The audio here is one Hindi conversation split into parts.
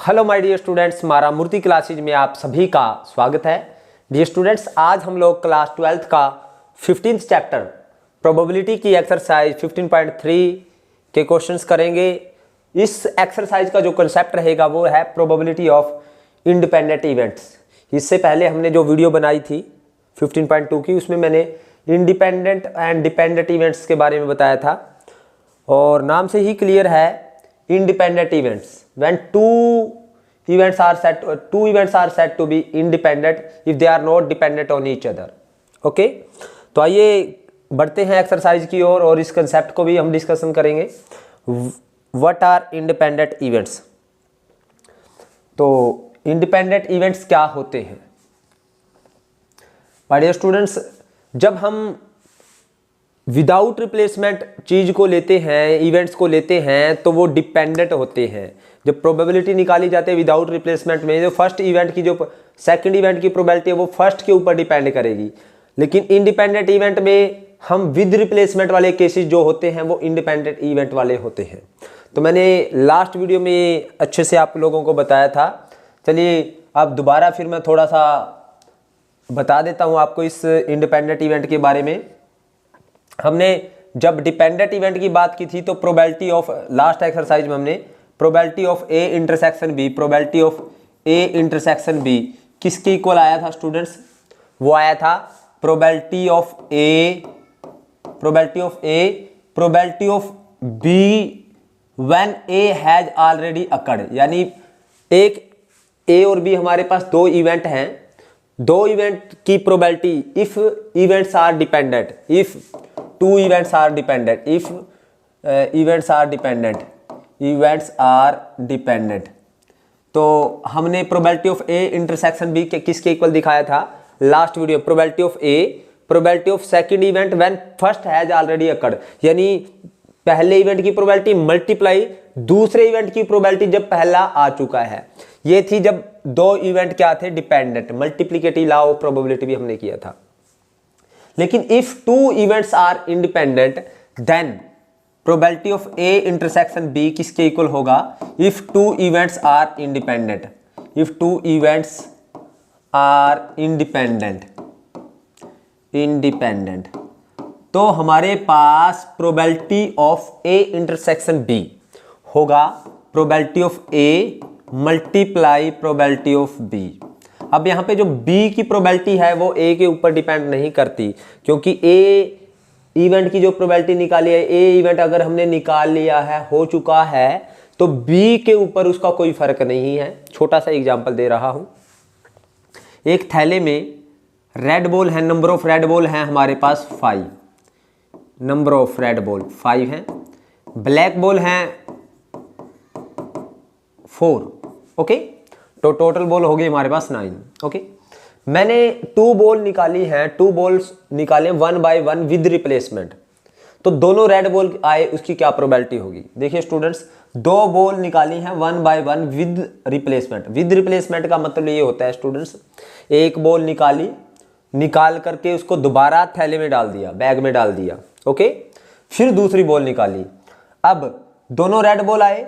हेलो माय डियर स्टूडेंट्स, मारा मूर्ति क्लासेज में आप सभी का स्वागत है। डियर स्टूडेंट्स, आज हम लोग क्लास 12th का 15th चैप्टर प्रोबेबिलिटी की एक्सरसाइज 15.3 के क्वेश्चंस करेंगे। इस एक्सरसाइज का जो कंसेप्ट रहेगा वो है प्रोबेबिलिटी ऑफ इंडिपेंडेंट इवेंट्स। इससे पहले हमने जो वीडियो बनाई थी 15.2 की, उसमें मैंने इंडिपेंडेंट एंड डिपेंडेंट इवेंट्स के बारे में बताया था और नाम से ही क्लियर है independent events when two events are said to be independent if they are not dependent on each other। Okay, तो आइए बढ़ते हैं एक्सरसाइज की ओर और इस कंसेप्ट को भी हम डिस्कशन करेंगे। What are independent events? तो इंडिपेंडेंट इवेंट्स क्या होते हैं? माय डियर स्टूडेंट्स, जब हम विदाउट रिप्लेसमेंट चीज को लेते हैं, इवेंट्स को लेते हैं, तो वो डिपेंडेंट होते हैं। जब प्रोबेबिलिटी निकाली जाती है विदाउट रिप्लेसमेंट में, जो फर्स्ट इवेंट की जो सेकंड इवेंट की प्रोबेबिलिटी है वो फर्स्ट के ऊपर डिपेंड करेगी। लेकिन इंडिपेंडेंट इवेंट में हम विद रिप्लेसमेंट वाले केसेस जो होते हैं वो इंडिपेंडेंट इवेंट वाले होते हैं। तो मैंने लास्ट वीडियो में अच्छे से आप लोगों को बताया था। चलिए अब दोबारा फिर मैं थोड़ा सा बता देता हूँ आपको इस इंडिपेंडेंट इवेंट के बारे में। हमने जब डिपेंडेंट इवेंट की बात की थी तो प्रोबेबिलिटी ऑफ, लास्ट एक्सरसाइज में हमने probability of A intersection B, probability of A intersection B किसके इक्वल आया था स्टूडेंट्स? वो आया था probability of A, probability of B when A has already occurred. यानी एक ए और बी हमारे पास दो इवेंट हैं, दो इवेंट की probability if events are dependent, if two events are dependent, if events are dependent, तो हमने probability of A intersection B किसके इक्वल दिखाया था last video? Probability of A, probability of second event when first has already occurred. यानी पहले इवेंट की प्रोबेबिलिटी मल्टीप्लाई दूसरे इवेंट की प्रोबेबिलिटी जब पहला आ चुका है। ये थी जब दो इवेंट क्या थे? Dependent. Multiplicative law of probability भी हमने किया था। लेकिन if two events are independent then probability of A intersection B किसके इक्वल होगा? If two events are independent, if two events are independent तो हमारे पास probability of A intersection B होगा probability of A multiply probability of B. अब यहाँ पे जो B की प्रोबेबिलिटी है वो A के ऊपर डिपेंड नहीं करती, क्योंकि A इवेंट की जो प्रोबेबिलिटी निकाली है, A इवेंट अगर हमने निकाल लिया है, हो चुका है, तो B के ऊपर उसका कोई फर्क नहीं है। छोटा सा एग्जांपल दे रहा हूं। एक थैले में रेड बॉल है, नंबर ऑफ रेड बॉल है हमारे पास 5, नंबर ऑफ रेड बॉल 5 है, ब्लैक बॉल है 4। ओके, तो टोटल बॉल हो गई हमारे पास 9। ओके, मैंने 2 बॉल निकाली हैं, 2 बॉल्स निकाले 1 बाय 1 विद रिप्लेसमेंट। तो दोनों रेड बॉल आए, उसकी क्या प्रोबेबिलिटी होगी? देखिए स्टूडेंट्स, 2 बॉल निकाली हैं 1 by 1 with replacement. With replacement का मतलब ये होता है स्टूडेंट्स, एक बॉल निकाली, निकाल करके उसको दोबारा थैले में डाल दिया, बैग में डाल दिया। ओके, फिर दूसरी बॉल निकाली, अब दोनों रेड बॉल आए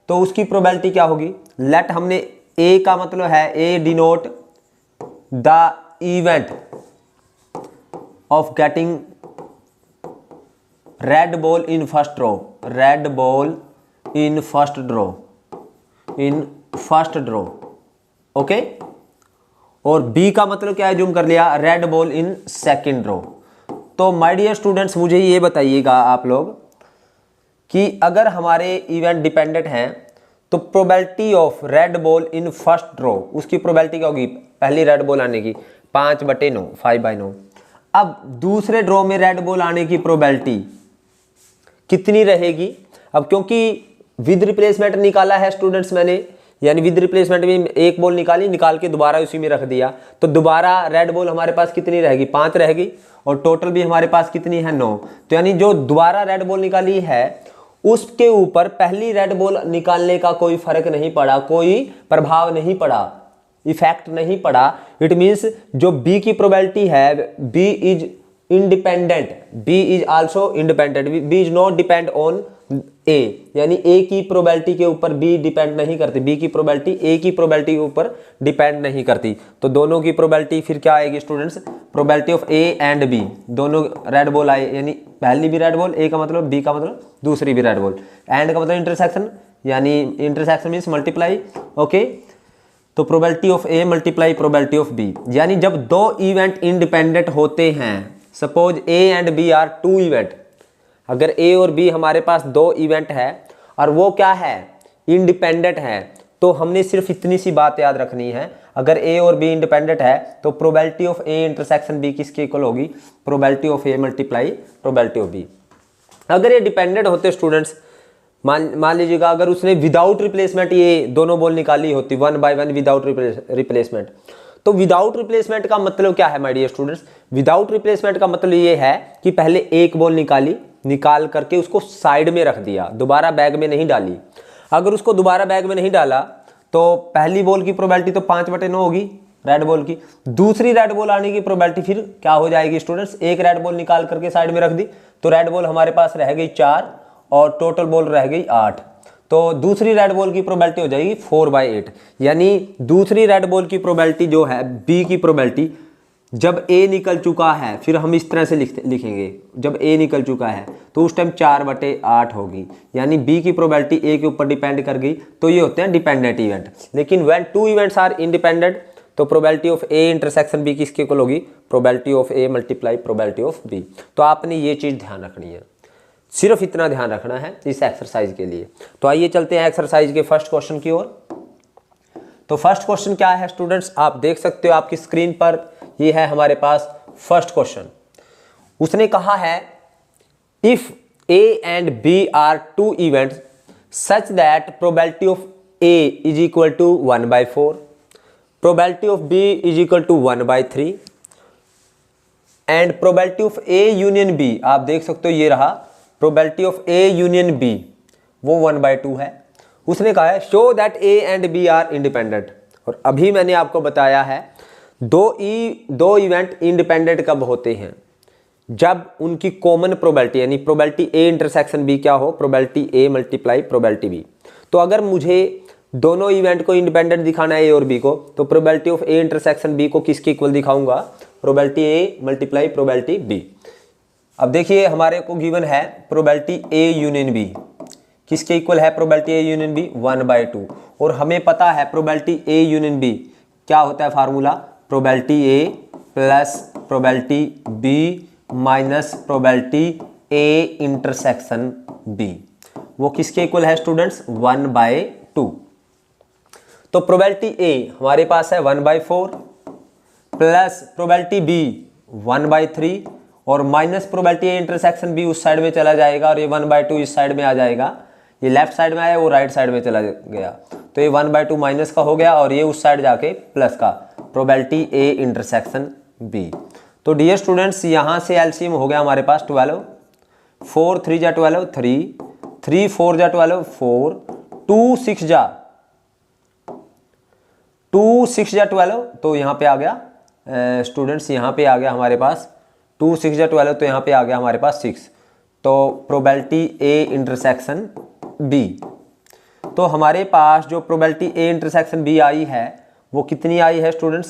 तो उसकी प्रोबेबिलिटी क्या होगी? लेट हमने ए का मतलब है A denote the event of getting red ball in first draw, red ball in first draw. Okay, और बी का मतलब क्या है? जूम कर लिया, red ball in second draw. तो माय डियर स्टूडेंट्स, मुझे ये बताइएगा आप लोग कि अगर हमारे इवेंट डिपेंडेंट हैं तो probability of red ball in first draw, उसकी प्रोबेबिलिटी क्या होगी? पहली रेड बॉल आने की 5/9, 5/9। अब दूसरे ड्रॉ में रेड बॉल आने की प्रोबेबिलिटी कितनी रहेगी? अब क्योंकि विद रिप्लेसमेंट निकाला है स्टूडेंट्स मैंने, यानी विद रिप्लेसमेंट में एक बॉल निकाली, निकाल के दोबारा उसी में रख दिया, तो दोबारा रेड बॉल हमारे पास कितनी रहेगी? 5 रहेगी, और टोटल भी हमारे पास कितनी है? 9। तो यानी जो दोबारा रेड बॉल निकाली है उसके ऊपर पहली रेड बॉल निकालने का कोई फर्क नहीं पड़ा, कोई प्रभाव नहीं पड़ा, इफेक्ट नहीं पड़ा। इट मीन्स जो बी की प्रोबेबिलिटी है, B is independent, B is also independent, B is not depend on A, यानी ए की प्रोबेबिलिटी के ऊपर बी डिपेंड नहीं करती, बी की प्रोबेबिलिटी ए की प्रोबेबिलिटी के ऊपर डिपेंड नहीं करती। तो दोनों की प्रोबेबिलिटी फिर क्या आएगी students, probability of A and B, दोनों रेड बॉल आए, यानी पहली भी रेड बॉल, ए का मतलब बी का मतलब दूसरी भी रेड बॉल, एंड का मतलब इंटरसेक्शन, यानी इंटरसेक्शन मीन्स मल्टीप्लाई। ओके, तो probability of A multiply probability of B, यानी जब दो इवेंट इंडिपेंडेंट होते हैं, suppose A and B are two event, अगर ए और बी हमारे पास दो इवेंट है और वो क्या है, इंडिपेंडेंट है, तो हमने सिर्फ इतनी सी बात याद रखनी है, अगर ए और बी इंडिपेंडेंट है तो probability of A intersection B किसके इक्वल होगी, probability of A multiply probability of B. अगर ये डिपेंडेंट होते स्टूडेंट्स, मान लीजिएगा अगर उसने विदाउट रिप्लेसमेंट ये दोनों बॉल निकाली होती 1 by 1 विदाउट रिप्लेसमेंट, तो विदाउट रिप्लेसमेंट का मतलब क्या है my dear students, without replacement का मतलब ये है कि पहले एक बॉल निकाल करके उसको साइड में रख दिया, दोबारा बैग में नहीं डाली। अगर उसको दोबारा बैग में नहीं डाला तो पहली बॉल की प्रोबेबिलिटी तो 5/9 होगी रेड बॉल की, दूसरी रेड बॉल आने की प्रोबेबिलिटी फिर क्या हो जाएगी स्टूडेंट्स, एक रेड बॉल निकाल करके साइड में रख दी तो रेड बॉल हमारे पास रह गई 4 और टोटल बॉल रह गई 8, तो दूसरी रेड बॉल की प्रोबेबिलिटी हो जाएगी 4/8, यानी दूसरी रेड बॉल की प्रोबेबिलिटी जो है बी की प्रोबेबिलिटी, जब ए निकल चुका है फिर हम इस तरह से लिखेंगे, जब ए निकल चुका है तो उस टाइम 4/8 होगी, यानी बी की प्रोबेबिलिटी ए के ऊपर डिपेंड कर गई, तो ये होते हैं डिपेंडेंट इवेंट। लेकिन when two events are independent तो probability of A intersection B किसके इक्वल होगी, probability of A multiply probability of B. तो आपने ये चीज़ ध्यान रखनी है, सिर्फ इतना ध्यान रखना है इस एक्सरसाइज के लिए। तो आइए चलते हैं एक्सरसाइज के फर्स्ट क्वेश्चन की ओर। तो फर्स्ट क्वेश्चन क्या है स्टूडेंट्स, आप देख सकते हो आपकी स्क्रीन पर, ये है हमारे पास फर्स्ट क्वेश्चन। उसने कहा है if A and B are two events such that probability of A is equal to 1/4, probability of B is equal to 1/3 and probability of A union B, आप देख सकते हो ये रहा probability of A union B, वो 1/2 है। उसने कहा है show that A and B are independent, और अभी मैंने आपको बताया है दो इवेंट इंडिपेंडेंट कब होते हैं, जब उनकी कॉमन प्रोबेबिलिटी यानी प्रोबेबिलिटी ए इंटरसेक्शन बी क्या हो, probability A multiply probability B. तो अगर मुझे दोनों इवेंट को इंडिपेंडेंट दिखाना है ए और बी को, तो probability of A intersection B को किसके इक्वल दिखाऊंगा, probability A multiply probability B. अब देखिए हमारे को गिवन है प्रोबेबिलिटी ए यूनियन बी, किसके इक्वल है प्रोबेबिलिटी ए यूनियन बी, 1/2, और हमें पता है प्रोबेबिलिटी ए यूनियन बी क्या होता है formula, probability A plus probability B minus probability A intersection B, वो किसके इक्वल है स्टूडेंट्स, 1/2। तो प्रोबेबिलिटी ए हमारे पास है 1/4 प्लस प्रोबेबिलिटी बी 1/3 और minus probability A intersection B उस साइड में चला जाएगा और ये 1/2 इस साइड में आ जाएगा, ये लेफ्ट साइड में आया वो राइट साइड में चला गया, तो ये 1/2 माइनस का हो गया और ये उस साइड जाके प्लस का, प्रोबेबिलिटी ए इंटरसेक्शन बी। तो डियर स्टूडेंट्स यहाँ से एलसीएम हो गया हमारे पास 12, 4 3 जा 12 3, 3 4 जा 12 4, 2 6 जा 12, तो यहाँ पे आ गया स्टूडेंट्स, यहाँ पे आ गया हमारे पास 2 6 जा 12, तो यहाँ पे आ गया हमारे पास 6, तो प्रोबेबिलिटी ए इंटरसेक्शन बी। तो हमारे पास जो प्रोबेबिलिटी ए इंटरसेक्शन बी आई है वो कितनी आई है students,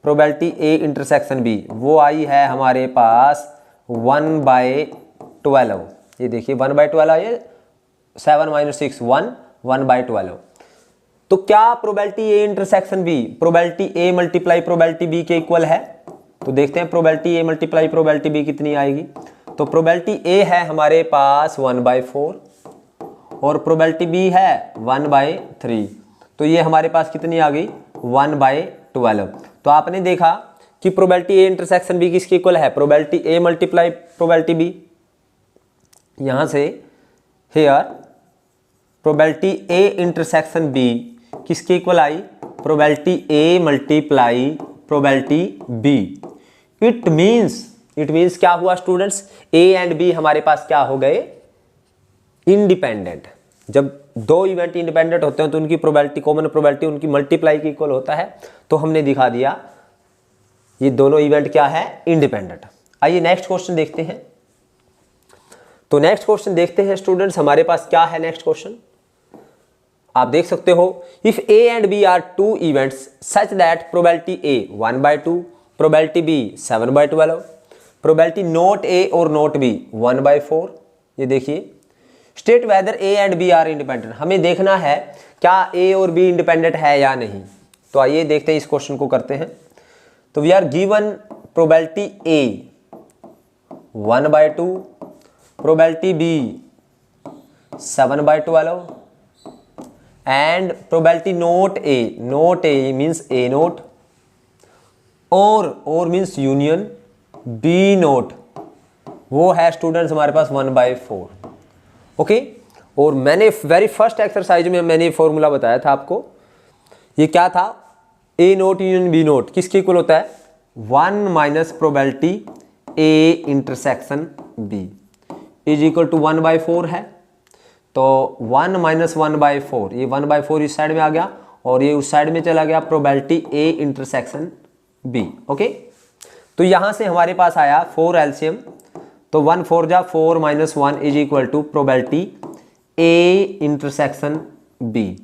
probability A intersection B वो आई है हमारे पास 1/12। ये देखिए 1/12 आई है, 7 - 6 1/12। तो क्या probability A intersection B probability A multiply probability B के इक्वल है, तो देखते हैं probability A multiply probability B कितनी आएगी। तो प्रोबेबिलिटी ए है हमारे पास 1/4 और प्रोबेबिलिटी बी है 1/3, तो ये हमारे पास कितनी आ गई 1/12। तो आपने देखा कि प्रोबेबिलिटी ए इंटरसेक्शन बी किसके इक्वल है, probability A multiply probability B. यहां से here probability A intersection B किसके इक्वल आई, probability A multiply probability B. It means क्या हुआ स्टूडेंट्स, ए एंड बी हमारे पास क्या हो गए, इंडिपेंडेंट। जब दो इवेंट इंडिपेंडेंट होते हैं तो उनकी प्रोबेबिलिटी कॉमन प्रोबेबिलिटी उनकी मल्टीप्लाई के इक्वल होता है, तो हमने दिखा दिया ये दोनों इवेंट क्या है, इंडिपेंडेंट। आइए नेक्स्ट क्वेश्चन देखते हैं। तो नेक्स्ट क्वेश्चन देखते हैं स्टूडेंट्स, हमारे पास क्या है नेक्स्ट क्वेश्चन। आप देख सकते हो, if A and B are two events such that probability A 1/2, probability B 7/12, probability not A और नॉट बी 1/4। ये देखिए, state whether A and B are independent. हमें देखना है क्या ए और बी इंडिपेंडेंट है या नहीं। तो आइए देखते हैं, इस क्वेश्चन को करते हैं। तो we are given probability A 1/2, probability B 7/12 and probability not A means A not और मीन्स यूनियन बी नोट, वो है स्टूडेंट्स हमारे पास 1/4। ओके, और मैंने वेरी फर्स्ट एक्सरसाइज में मैंने फॉर्मूला बताया था आपको। ये क्या था, A not union B not किसके इक्वल होता है, 1 minus probability A intersection B is equal to 1/4 है। तो 1 माइनस 1/4, ये 1/4 इस साइड में आ गया और ये उस साइड में चला गया, probability A intersection B. Okay, तो यहां से हमारे पास आया 4 एलसीएम, तो 1 4 जा 4 minus 1 is equal to probability A intersection B.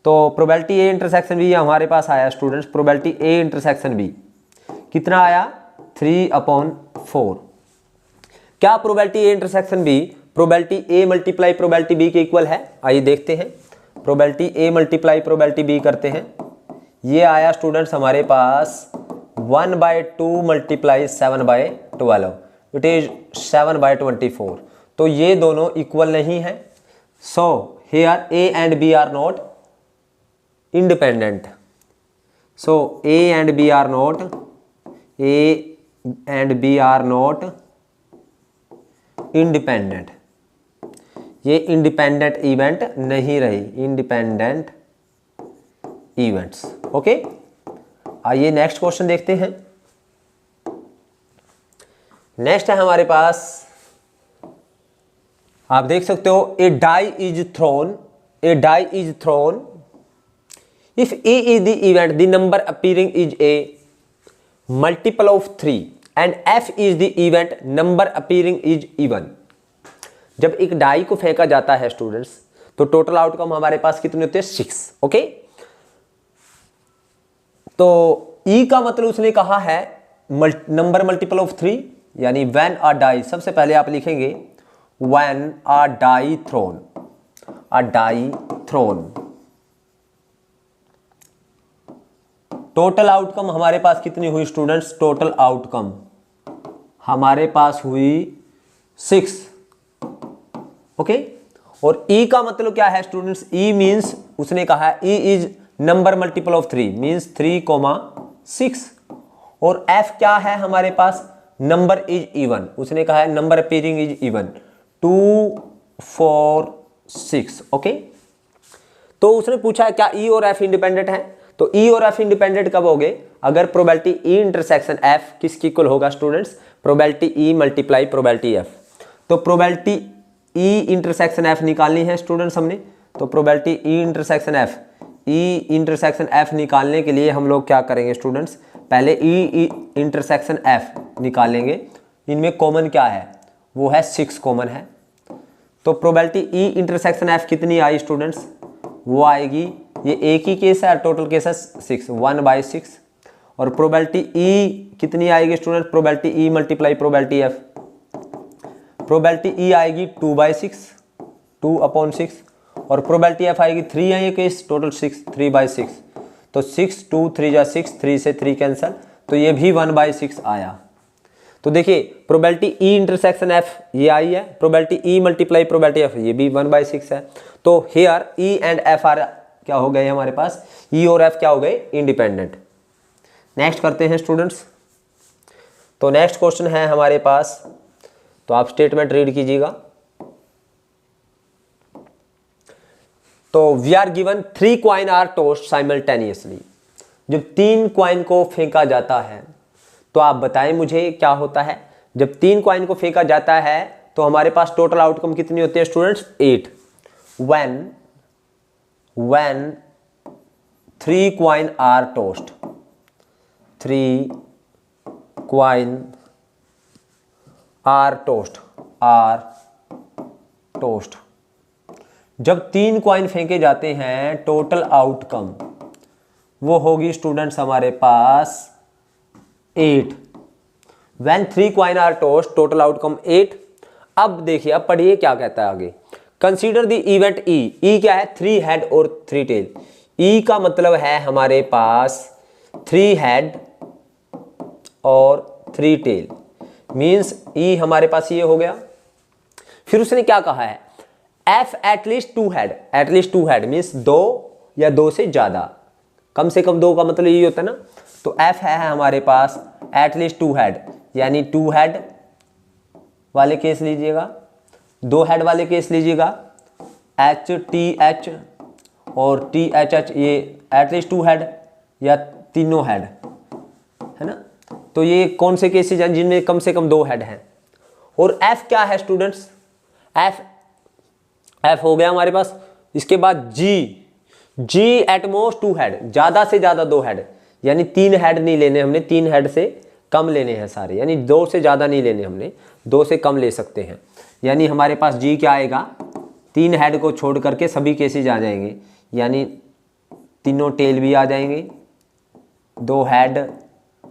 तो प्रोबेबिलिटी ए इंटरसेक्शन बी हमारे पास आया students, probability A intersection B कितना आया, 3/4। क्या probability A intersection B probability A multiply probability B के इक्वल है? आइए देखते हैं, probability A multiply probability B करते हैं। ये आया स्टूडेंट्स हमारे पास 1/2 मल्टीप्लाई 7/12, इट इज 7/24। तो ये दोनों इक्वल नहीं है। So here A and B are not independent. So A and B are not independent. ये इंडिपेंडेंट इवेंट नहीं रही, इंडिपेंडेंट इवेंट्स। ओके, आइए नेक्स्ट क्वेश्चन देखते हैं। नेक्स्ट है हमारे पास, आप देख सकते हो, a die is thrown if A is the event the number appearing is a multiple of 3 and F is the event number appearing is even. जब एक डाई को फेंका जाता है स्टूडेंट्स, तो टोटल आउटकम हमारे पास कितने होते हैं, 6। ओके, तो ई का मतलब उसने कहा है नंबर मल्टीपल ऑफ 3, यानी व्हेन अ डाई, सबसे पहले आप लिखेंगे when a die thrown, total outcome हमारे पास कितनी हुई स्टूडेंट्स, टोटल आउटकम हमारे पास हुई 6। ओके, और ई का मतलब क्या है स्टूडेंट्स, ई मींस उसने कहा है E is number multiple of 3 means 3,6। और एफ क्या है हमारे पास, नंबर इज इवन, उसने कहा है number appearing is even, 2 4 6। Okay, तो उसने पूछा है क्या ई और एफ इंडिपेंडेंट है। तो ई और एफ इंडिपेंडेंट कब हो गए, अगर प्रोबेबिलिटी ई इंटरसेक्शन एफ किसकी इक्वल होगा students, probability E multiply probability F. तो प्रोबेबिलिटी ई इंटरसेक्शन एफ निकालनी है स्टूडेंट्स हमने। तो प्रोबेबिलिटी ई इंटरसेक्शन एफ निकालने के लिए हम लोग क्या करेंगे स्टूडेंट्स, पहले ई इंटरसेक्शन एफ निकालेंगे। इनमें कॉमन क्या है, वो है 6 कॉमन है। तो प्रोबेबिलिटी ई इंटरसेक्शन एफ कितनी आई स्टूडेंट्स, वो आएगी, ये एक ही केस है, टोटल केस है 6, 1/6। और प्रोबेबिलिटी ई कितनी आएगी student, probability E multiply probability F, probability ई आएगी 2/6, 2/6। और प्रोबेबिलिटी एफ आएगी 3 है ये केस, टोटल 6, 3/6। तो 6 2 3 जा 6, 3 से 3 कैंसल, तो ये भी 1/6 आया। तो देखिए प्रोबेबिलिटी ई इंटरसेक्शन एफ ये आई है, probability E multiply probability F ये भी 1/6 है। तो here E and F R क्या हो गए हमारे पास, ई और एफ क्या हो गए, इंडिपेंडेंट। नेक्स्ट करते हैं स्टूडेंट्स। तो नेक्स्ट क्वेश्चन है हमारे पास, तो आप स्टेटमेंट रीड कीजिएगा। तो we are given 3 coin are tossed simultaneously. जब 3 कॉइन को फेंका जाता है, तो आप बताएं मुझे क्या होता है। जब 3 कॉइन को फेंका जाता है तो हमारे पास टोटल आउटकम कितनी होती है students, 8। when 3 coin are tossed, 3 coin are tossed are toast. जब 3 कॉइन फेंके जाते हैं टोटल आउटकम वो होगी स्टूडेंट्स हमारे पास 8। When 3 coin are tossed total outcome 8। अब देखिए, अब पढ़िए क्या कहता है आगे। Consider the event E. E क्या है? 3 हेड और 3 टेल। ई का मतलब है हमारे पास 3 हेड और 3 टेल, मीन्स ई हमारे पास ये हो गया। फिर उसने क्या कहा है? F at least 2 head. At least 2 head means 2 या 2 से ज्यादा, कम से कम 2 का मतलब यही होता है ना। तो एफ है हमारे पास एटलीस्ट 2 हेड, यानी 2 हेड वाले केस लीजिएगा, 2 हेड वाले केस लीजिएगा, एच टी एच और टी एच एच, ये एटलीस्ट 2 हेड या तीनों हेड है ना। तो ये कौन से केसेज हैं जिनमें कम से कम 2 हेड हैं। और एफ क्या है स्टूडेंट्स? एफ हो गया हमारे पास। इसके बाद जी एटमोस्ट 2 हेड, ज्यादा से ज्यादा 2 हेड, यानी 3 हेड नहीं लेने हमने, 3 हेड से कम लेने हैं सारे, यानी 2 से ज्यादा नहीं लेने हमने, 2 से कम ले सकते हैं। यानी हमारे पास जी क्या आएगा? 3 हेड को छोड़ करके सभी केसेज आ जाएंगे, यानी तीनों टेल भी आ जाएंगे, 2 head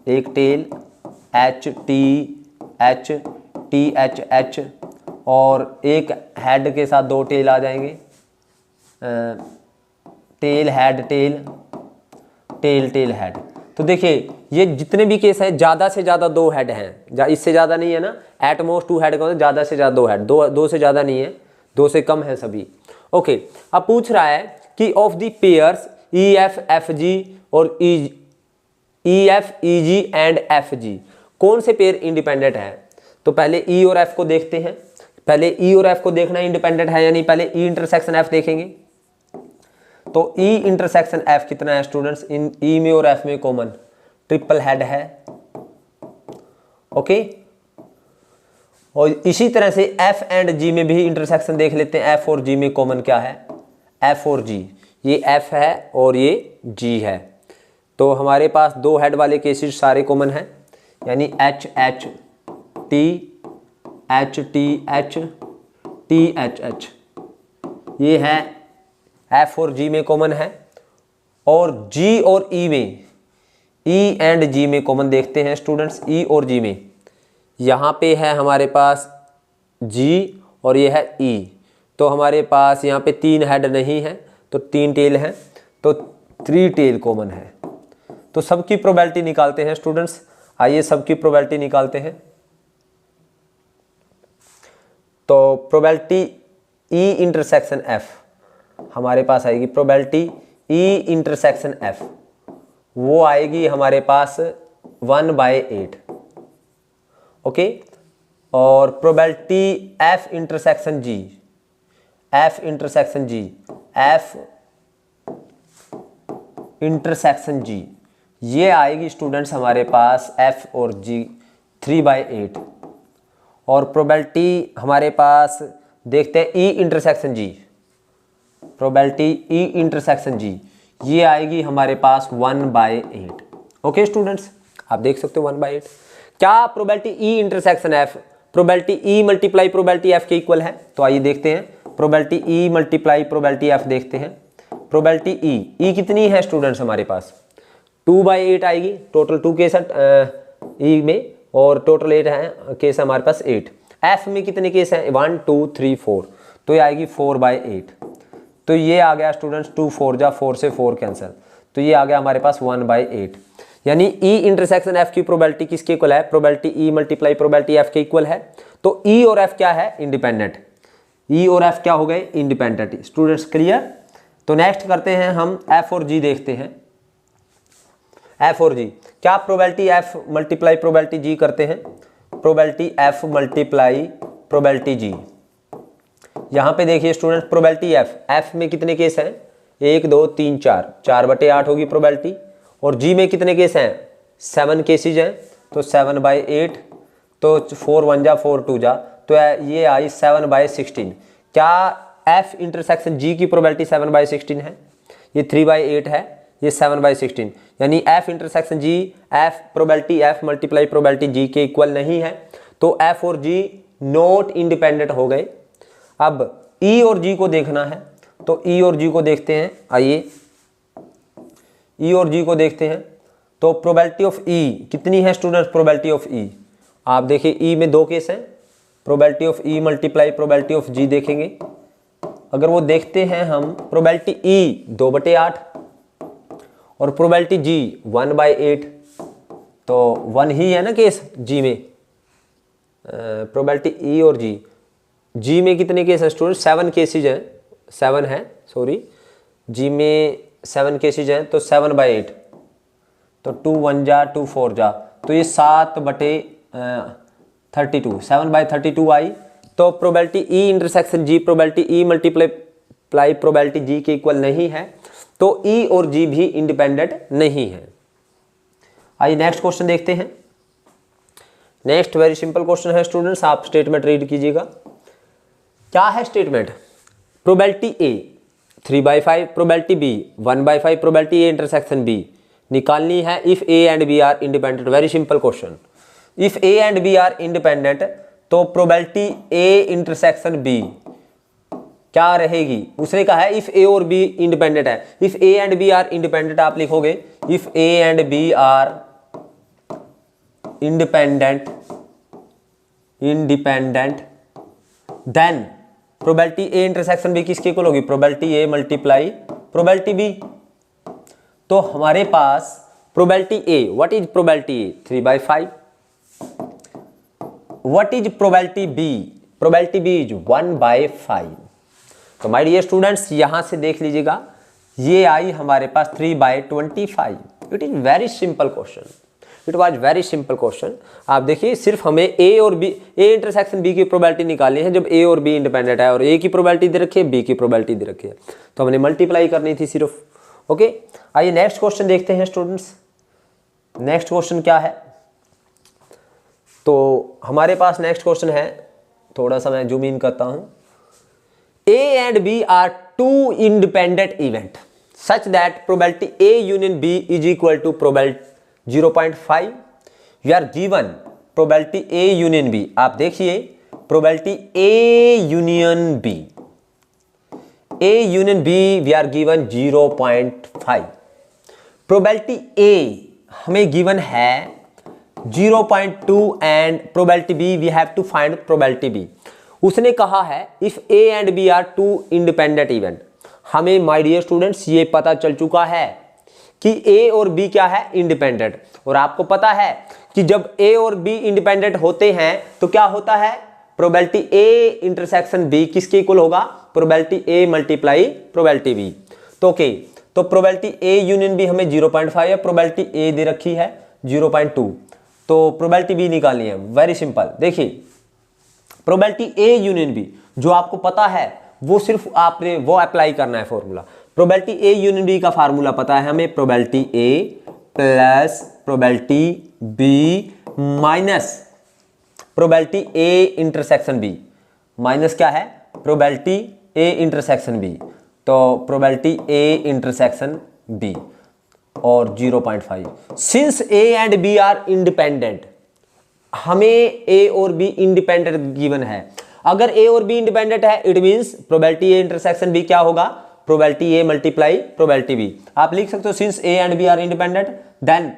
1 tail, H T H H, और एक हेड के साथ 2 टेल आ जाएंगे, tail head tail, tail head. तो देखिए ये जितने भी केस हैं ज़्यादा से ज़्यादा 2 हेड हैं, इससे ज़्यादा नहीं है ना। एट मोस्ट 2 हेड का मतलब ज़्यादा से ज़्यादा 2 हेड, 2 से ज़्यादा नहीं है, 2 से कम है सभी। ओके, अब पूछ रहा है कि of the pairs E F F G और E F E G and F G कौन से पेयर इंडिपेंडेंट है। तो पहले ई और एफ को देखते हैं। पहले ई और एफ को देखना इंडिपेंडेंट है, यानी पहले ई इंटरसेक्शन एफ देखेंगे। तो ई इंटरसेक्शन एफ कितना है स्टूडेंट्स? इन ई में और एफ में कॉमन ट्रिपल हेड है। ओके, और इसी तरह से एफ एंड जी में भी इंटरसेक्शन देख लेते हैं। एफ और जी में कॉमन क्या है? एफ और जी, ये एफ है और ये जी है। तो हमारे पास 2 हेड वाले केसेस सारे कॉमन हैं, यानी H H T H H, ये है एफ और जी में कॉमन है। और जी और ई में, ई एंड जी में कॉमन देखते हैं स्टूडेंट्स। ई और जी में यहाँ पे है हमारे पास जी और ये है ई, तो हमारे पास यहाँ पे 3 हेड नहीं है, तो 3 टेल हैं, तो 3 टेल कॉमन है। तो सबकी प्रोबेबिलिटी निकालते हैं स्टूडेंट्स। आइए सबकी प्रोबेबिलिटी निकालते हैं। तो प्रोबेबिलिटी ई इंटरसेक्शन एफ हमारे पास आएगी, प्रोबेबिलिटी ई इंटरसेक्शन एफ वो आएगी हमारे पास 1/8। ओके, और probability F intersection G, F intersection जी ये आएगी स्टूडेंट्स हमारे पास एफ और जी 3/8। और प्रोबेबिलिटी हमारे पास देखते हैं ई इंटरसेक्शन जी, प्रोबेबिलिटी ई इंटरसेक्शन जी ये आएगी हमारे पास 1/8। ओके स्टूडेंट्स, आप देख सकते हो 1/8। क्या probability E intersection F probability E multiply probability F के इक्वल है? तो आइए देखते हैं। Probability E multiply probability F देखते हैं। प्रोबेबिलिटी ई कितनी है स्टूडेंट्स? हमारे पास 2/8 आएगी। टोटल 2 केस ई में और टोटल 8 है केस हमारे पास 8। एफ में कितने केस हैं? 1 2 3 4, तो ये आएगी 4/8। तो ये आ गया स्टूडेंट्स 2 4 जा 4 से 4 कैंसिल, तो ये आ गया हमारे पास 1/8। यानी ई इंटरसेक्शन एफ की प्रोबेबिलिटी किसके इक्वल है? Probability E multiply probability F के इक्वल है। तो ई और एफ क्या है? इंडिपेंडेंट। ई और एफ क्या हो गए? इंडिपेंडेंट। Students clear? तो नेक्स्ट करते हैं हम एफ और जी देखते हैं। एफ और जी, क्या प्रोबेबिलिटी एफ मल्टीप्लाई प्रोबेबिलिटी जी करते हैं? प्रोबेबिलिटी एफ मल्टीप्लाई प्रोबेबिलिटी जी। यहां पे देखिए स्टूडेंट्स, प्रोबेबिलिटी एफ में कितने केस हैं? 1 2 3 4, 4/8 होगी प्रोबेबिलिटी। और जी में कितने केस हैं? 7 केसेज हैं, तो 7/8, तो 4 1 जा 4 2 जा, तो ये आई 7/16। क्या एफ इंटरसेक्शन जी की प्रोबेबिलिटी 7/16 है? ये 3/8 है, ये 7/16, यानी F intersection G F probability F multiply probability G के इक्वल नहीं है। तो एफ और जी नॉट इंडिपेंडेंट हो गए। अब ई और जी को देखना है, तो ई और जी को देखते हैं। आइए ई और जी को देखते हैं। तो प्रोबेबिलिटी ऑफ ई कितनी है स्टूडेंट्स? प्रोबेबिलिटी ऑफ ई आप देखिए, ई में 2 केस हैं, probability of E multiply probability of G देखेंगे। अगर वो देखते हैं हम, प्रोबेबिलिटी ई 2/8 और प्रोबेबिलिटी जी 1/8, तो 1 ही है ना केस जी में। प्रोबेबिलिटी ई और जी में कितने केस हैं स्टूडेंट? 7 केसेज हैं, 7 है सॉरी, जी में 7 केसेज हैं, तो 7/8, तो 2 1 जा 2 4 जा, तो ये 7/32 7/32 आई। तो प्रोबेबिलिटी ई इंटरसेक्शन जी probability E multiply probability G के इक्वल नहीं है, तो ई और जी भी इंडिपेंडेंट नहीं है। आइए नेक्स्ट क्वेश्चन देखते हैं। नेक्स्ट वेरी सिंपल क्वेश्चन है स्टूडेंट्स, आप स्टेटमेंट रीड कीजिएगा। क्या है statement? Probability A 3/5, probability B 1/5, probability A intersection B निकालनी है if A and B are independent. Very simple question. If A and B are independent, तो प्रोबेबिलिटी ए इंटरसेक्शन बी क्या रहेगी? उसने कहा है इफ ए और बी इंडिपेंडेंट है। If A and B are independent आप लिखोगे if A and B are independent then probability A intersection B किसके इक्वल होगी? Probability A multiply probability B. तो हमारे पास probability A, what is probability A? 3/5। What is probability B? Probability B is 1/5। तो माय डियर स्टूडेंट्स, यहां से देख लीजिएगा, ये आई हमारे पास 3/25। It is very simple question, it was very simple question. आप देखिए, सिर्फ हमें ए और बी, ए इंटरसेक्शन बी की प्रोबेबिलिटी निकालनी है जब ए और बी इंडिपेंडेंट है, और ए की प्रोबेबिलिटी दे रखी है, बी की प्रोबेबिलिटी दे रखी है, तो हमने मल्टीप्लाई करनी थी सिर्फ। ओके, आइए नेक्स्ट क्वेश्चन देखते हैं स्टूडेंट्स। नेक्स्ट क्वेश्चन क्या है? तो हमारे पास नेक्स्ट क्वेश्चन है, थोड़ा सा मैं जूम इन करता हूं। A and B are 2 independent event such that probability A union B is equal to probability 0.5। We are given probability A union B. आप देखिए, probability A union B, A union B we are given 0.5। Probability A हमें गिवन है 0.2 and probability B we have to find probability B. उसने कहा है if A and B are 2 independent event. हमें माय डियर स्टूडेंट्स ये पता चल चुका है कि ए और बी क्या है? इंडिपेंडेंट। और आपको पता है कि जब ए और बी इंडिपेंडेंट होते हैं तो क्या होता है? प्रोबेबिलिटी ए इंटरसेक्शन बी किसके इक्वल होगा? Probability A multiply probability B. तो ओके, तो प्रोबेबिलिटी ए यूनियन बी हमें 0.5 है, प्रोबेबिलिटी ए दे रखी है 0.2, तो प्रोबेबिलिटी बी निकालनी है। वेरी सिंपल, देखिए प्रोबेबिलिटी ए यूनियन बी जो आपको पता है वो सिर्फ आपने वो अप्लाई करना है formula. Probability A union B का फार्मूला पता है हमें, probability A plus probability B minus probability A intersection B, minus क्या है? प्रोबेबिलिटी ए इंटरसेक्शन बी, तो प्रोबेबिलिटी ए इंटरसेक्शन बी और 0.5। Since A and B are independent, हमें ए और बी इंडिपेंडेंट गिवन है। अगर ए और बी इंडिपेंडेंट है, it means probability A intersection B क्या होगा? Probability A multiply probability B. आप लिख सकते हो since A and B are independent, then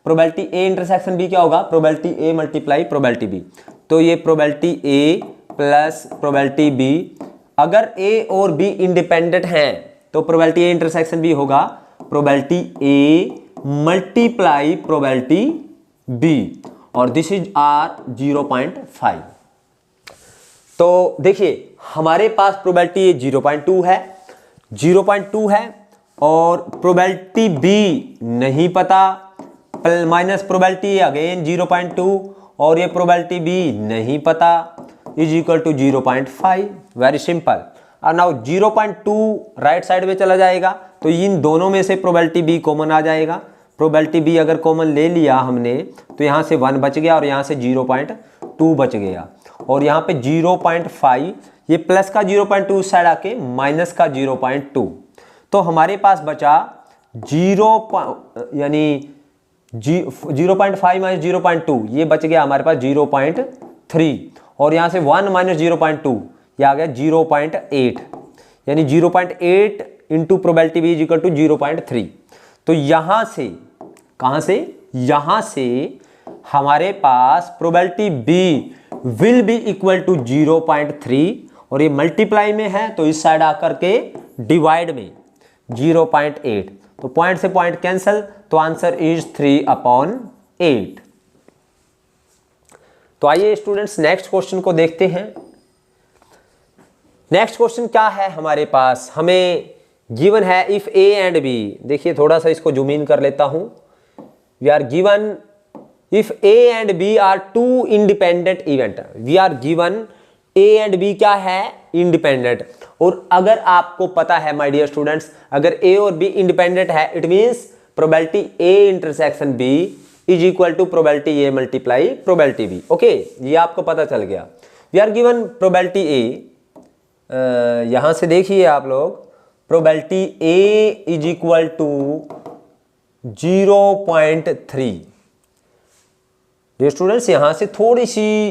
probability A intersection B क्या होगा? Probability A multiply probability B. तो ये probability A plus probability B, अगर ए और बी इंडिपेंडेंट हैं तो प्रोबेबिलिटी ए इंटरसेक्शन बी होगा probability A multiply probability B, और दिस इज आर 0.5। तो देखिए हमारे पास प्रोबेबिलिटी ए 0.2 है, 0.2 है, और प्रोबेबिलिटी बी नहीं पता, माइनस प्रोबेबिलिटी अगेन 0.2, और ये प्रोबेबिलिटी बी नहीं पता, is equal to 0.5। Very simple. और नाउ 0.2 राइट साइड में चला जाएगा, तो इन दोनों में से प्रोबेबिलिटी बी कॉमन आ जाएगा। प्रोबेबिलिटी बी अगर कॉमन ले लिया हमने तो यहाँ से 1 बच गया और यहाँ से 0.2 बच गया, और यहाँ पे 0.5, ये प्लस का 0.2 उस साइड आके माइनस का 0.2, तो हमारे पास बचा 0.5 माइनस 0.2, ये बच गया हमारे पास 0.3, और यहाँ से 1 माइनस 0.2, ये आ गया 0.8, यानी 0.8 into probability B is equal to 0.3। तो यहां से, कहां से, यहां से हमारे पास probability B will be equal to 0.3 और ये मल्टीप्लाई में है तो इस साइड आकर के डिवाइड में 0.8, तो पॉइंट से पॉइंट कैंसल, तो आंसर इज 3/8। तो आइए स्टूडेंट्स नेक्स्ट क्वेश्चन को देखते हैं। नेक्स्ट क्वेश्चन क्या है हमारे पास, हमें गिवन है इफ ए एंड बी, देखिए थोड़ा सा इसको जूम इन कर लेता हूं। We are given if A and B are two independent event, we are given A and B क्या है, इंडिपेंडेंट। और अगर आपको पता है माय डियर स्टूडेंट्स, अगर ए और बी इंडिपेंडेंट है it means probability A intersection B is equal to probability A multiply probability B. Okay, ये आपको पता चल गया। We are given probability A, यहां से देखिए आप लोग, probability A is equal to 0.3। ये स्टूडेंट्स यहां से थोड़ी सी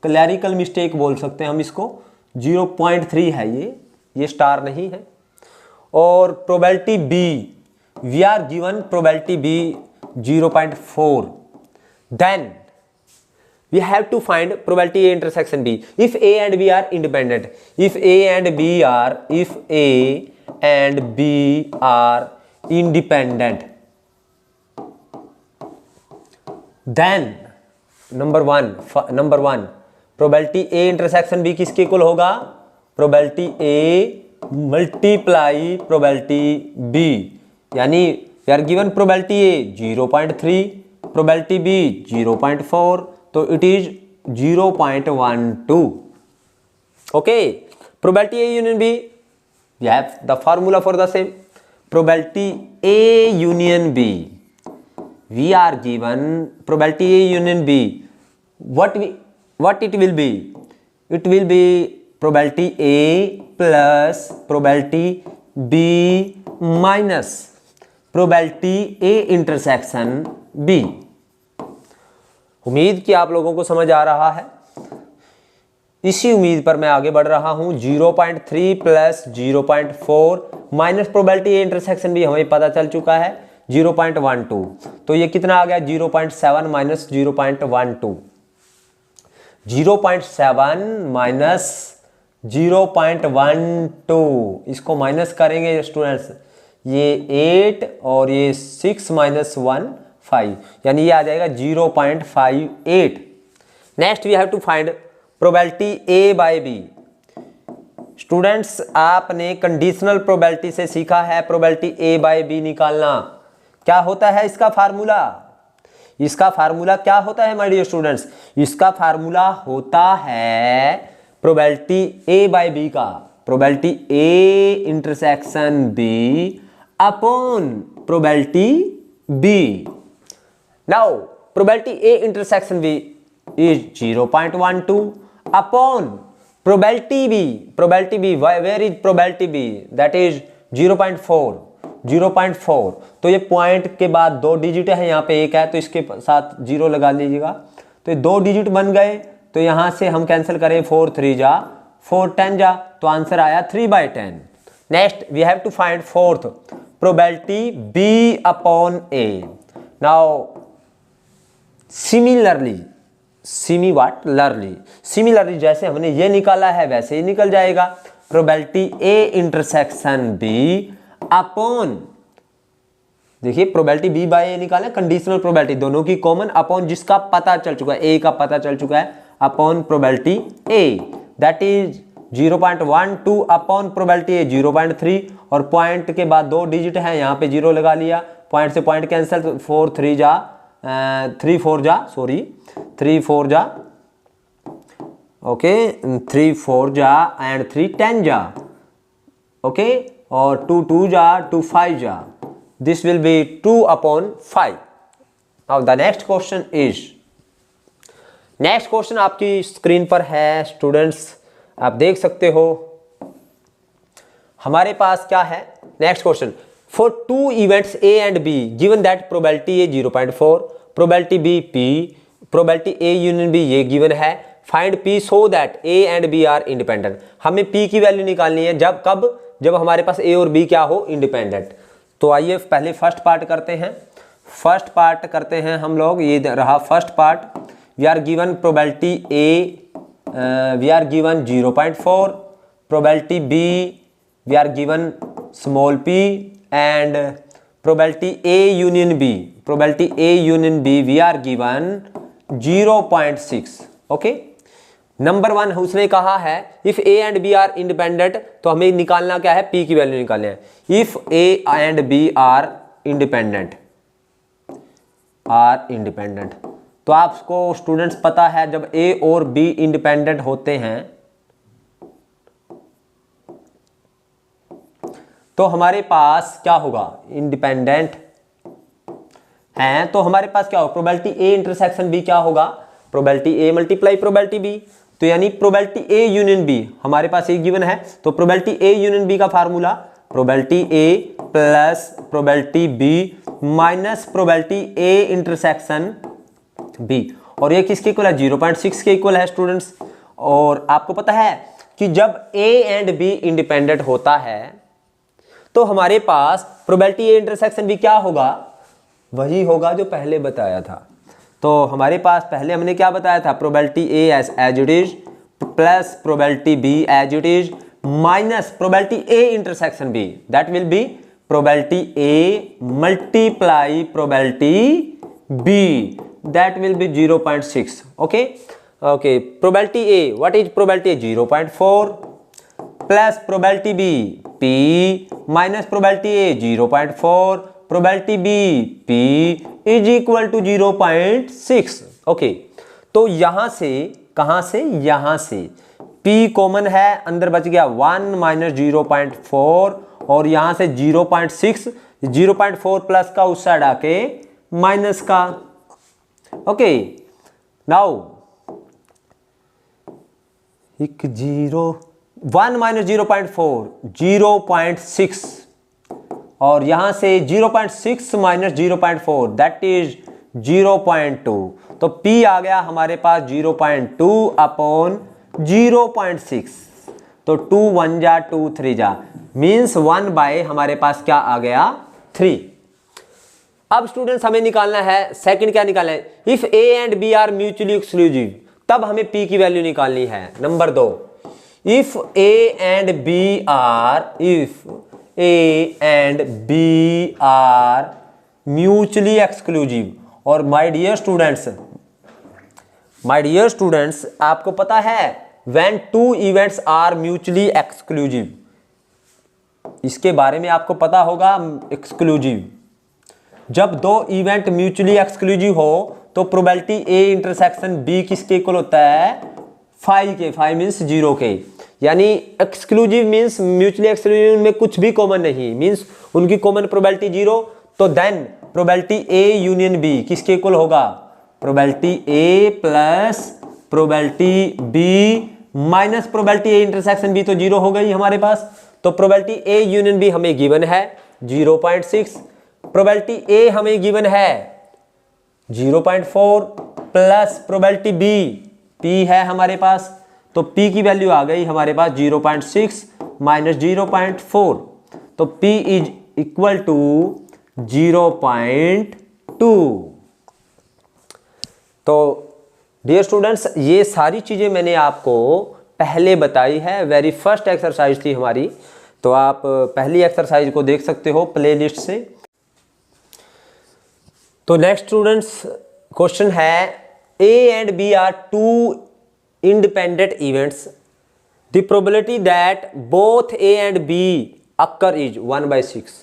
क्लैरिकल मिस्टेक बोल सकते हैं हम इसको, 0.3 है ये स्टार नहीं है। और probability B, we are given probability B 0.4, then we have to find probability A intersection B if A and B are independent, if A and B are independent, then number one probability A intersection B किसके इक्वल होगा, probability A multiply probability B, यानी we are given probability A 0.3, probability B 0.4, तो it is 0.12। Okay, probability A union B, we have the formula for the same, probability A union B, we are given probability A union B, what it will be, it will be probability A plus probability B minus probability A intersection B. उम्मीद कि आप लोगों को समझ आ रहा है, इसी उम्मीद पर मैं आगे बढ़ रहा हूं। 0.3 plus 0.4 minus probability A intersection भी हमें पता चल चुका है 0.12, तो ये कितना आ गया 0.7 माइनस 0.12, 0.7 माइनस 0.12, इसको माइनस करेंगे स्टूडेंट्स, ये 8 और ये 6 माइनस 1 5, यानी ये आ जाएगा 0.58। Next we have to find probability A by B. Students आपने कंडीशनल प्रोबेबिलिटी से सीखा है प्रोबेबिलिटी ए बाय बी निकालना। क्या होता है इसका फार्मूला, इसका फार्मूला क्या होता है माय डियर स्टूडेंट्स, इसका फार्मूला होता है प्रोबेबिलिटी ए बाय बी का, probability A intersection B upon probability B. Now probability A intersection B is 0.12 upon probability B, where is probability B, that is 0.4, तो ये पॉइंट के बाद 2 डिजिट है, यहाँ पे 1 है तो इसके साथ 0 लगा लीजिएगा, तो ये 2 डिजिट बन गए, तो यहाँ से हम कैंसिल करें 4 3 जा 4 10 जा, तो आंसर आया 3/10। Next we have to find fourth probability B upon A। Now similarly जैसे हमने ये निकाला है वैसे ही निकल जाएगा, probability A intersection B upon, देखिए प्रोबेबिलिटी बी बाय ए निकाले, कंडीशनल प्रोबेबिलिटी दोनों की कॉमन अपॉन जिसका पता चल चुका है, ए का पता चल चुका है, upon probability A that is 0.12 upon probability A 0.3, और पॉइंट के बाद 2 डिजिट है, यहाँ पे 0 लगा लिया, पॉइंट से पॉइंट कैंसिल, 4 3 जा 3 4 जा, ओके 3 4 जा एंड 3 10 जा, ओके, और 2 2 जा 2 5 जा, this will be 2/5। Now the next question is, next question आपकी स्क्रीन पर है स्टूडेंट्स, आप देख सकते हो हमारे पास क्या है। Next question, for 2 events A and B given that probability A 0.4, probability B P, probability A union B ये गिवन है, find P so that A and B are independent. हमें P की वैल्यू निकालनी है जब कब, जब हमारे पास A और B क्या हो, इंडिपेंडेंट। तो आइए पहले फर्स्ट पार्ट करते हैं। फर्स्ट पार्ट करते हैं हम लोग, ये रहा first part. We are given probability A, we are given 0.4, probability B we are given small p and probability A union B, probability A union B we are given 0.6। Okay, number 1 उसने कहा है if A and B are independent, तो हमें निकालना क्या है, P की वैल्यू निकालनी है। If A and B are independent, तो आपको स्टूडेंट्स पता है जब A और B इंडिपेंडेंट होते हैं तो हमारे पास क्या होगा, इंडिपेंडेंट हैं तो हमारे पास क्या होगा, प्रोबेबिलिटी A इंटरसेक्शन B क्या होगा, probability A multiply probability B। तो यानी प्रोबेबिलिटी A यूनियन B हमारे पास एक गिवन है, तो प्रोबेबिलिटी A यूनियन B का formula probability A plus probability B minus probability A intersection B, और ये किसके इक्वल है, 0.6 के इक्वल है स्टूडेंट्स। और आपको पता है कि जब A एंड B इंडिपेंडेंट होता है तो हमारे पास प्रोबेबिलिटी A इंटरसेक्शन B क्या होगा, वही होगा जो पहले बताया था। तो हमारे पास पहले हमने क्या बताया था, probability A as it is plus probability B as it is minus probability A intersection B, that will be probability A multiply probability B, that will be 0.6। Okay okay, probability A, what is probability A, 0.4 plus probability B P minus probability A 0.4, probability B P is equal to 0.6। ओके, तो यहां से कहां से, यहां से P कॉमन है, अंदर बच गया 1 माइनस 0.4 और यहां से 0.6, 0.4 प्लस का उस साइड आके माइनस का। ओके, नाउ 1 माइनस 0.4 0.6 और यहां से 0.6 माइनस 0.4 दैट इज 0.2, तो P आ गया हमारे पास 0.2 अपॉन 0.6, तो 2 1 जा 2 3 जा मीन्स 1 बाय हमारे पास क्या आ गया, 3। अब स्टूडेंट्स हमें निकालना है सेकंड, क्या निकालना है, if A and B are mutually exclusive, तब हमें P की वैल्यू निकालनी है। Number 2, if A and B are mutually exclusive, और माय डियर स्टूडेंट्स आपको पता है when two events are mutually exclusive, इसके बारे में आपको पता होगा, एक्सक्लूसिव जब दो इवेंट म्यूचुअली एक्सक्लूसिव हो तो प्रोबेबिलिटी A इंटरसेक्शन B किसके इक्वल होता है, 5 के, 5 मीन्स 0 के, यानी एक्सक्लूसिव मीन्स म्यूचुअली एक्सक्लूसिव में कुछ भी कॉमन नहीं, मीन्स उनकी कॉमन प्रोबेबिलिटी 0, तो then probability A union B किसके इक्वल होगा, probability A plus probability B minus probability A intersection B, तो 0 हो गई हमारे पास। तो प्रोबेबिलिटी A यूनियन B हमें गिवन है 0.6, प्रोबेबिलिटी A हमें गिवन है 0.4 प्लस प्रोबेबिलिटी B P है हमारे पास, तो P की वैल्यू आ गई हमारे पास 0.6 माइनस 0.4, तो P इज इक्वल टू 0.2। तो डियर स्टूडेंट्स ये सारी चीजें मैंने आपको पहले बताई है, वेरी फर्स्ट एक्सरसाइज थी हमारी, तो आप पहली एक्सरसाइज को देख सकते हो प्लेलिस्ट से। तो नेक्स्ट स्टूडेंट्स क्वेश्चन है, A and B are two independent events. The probability that both A and B occur is 1/6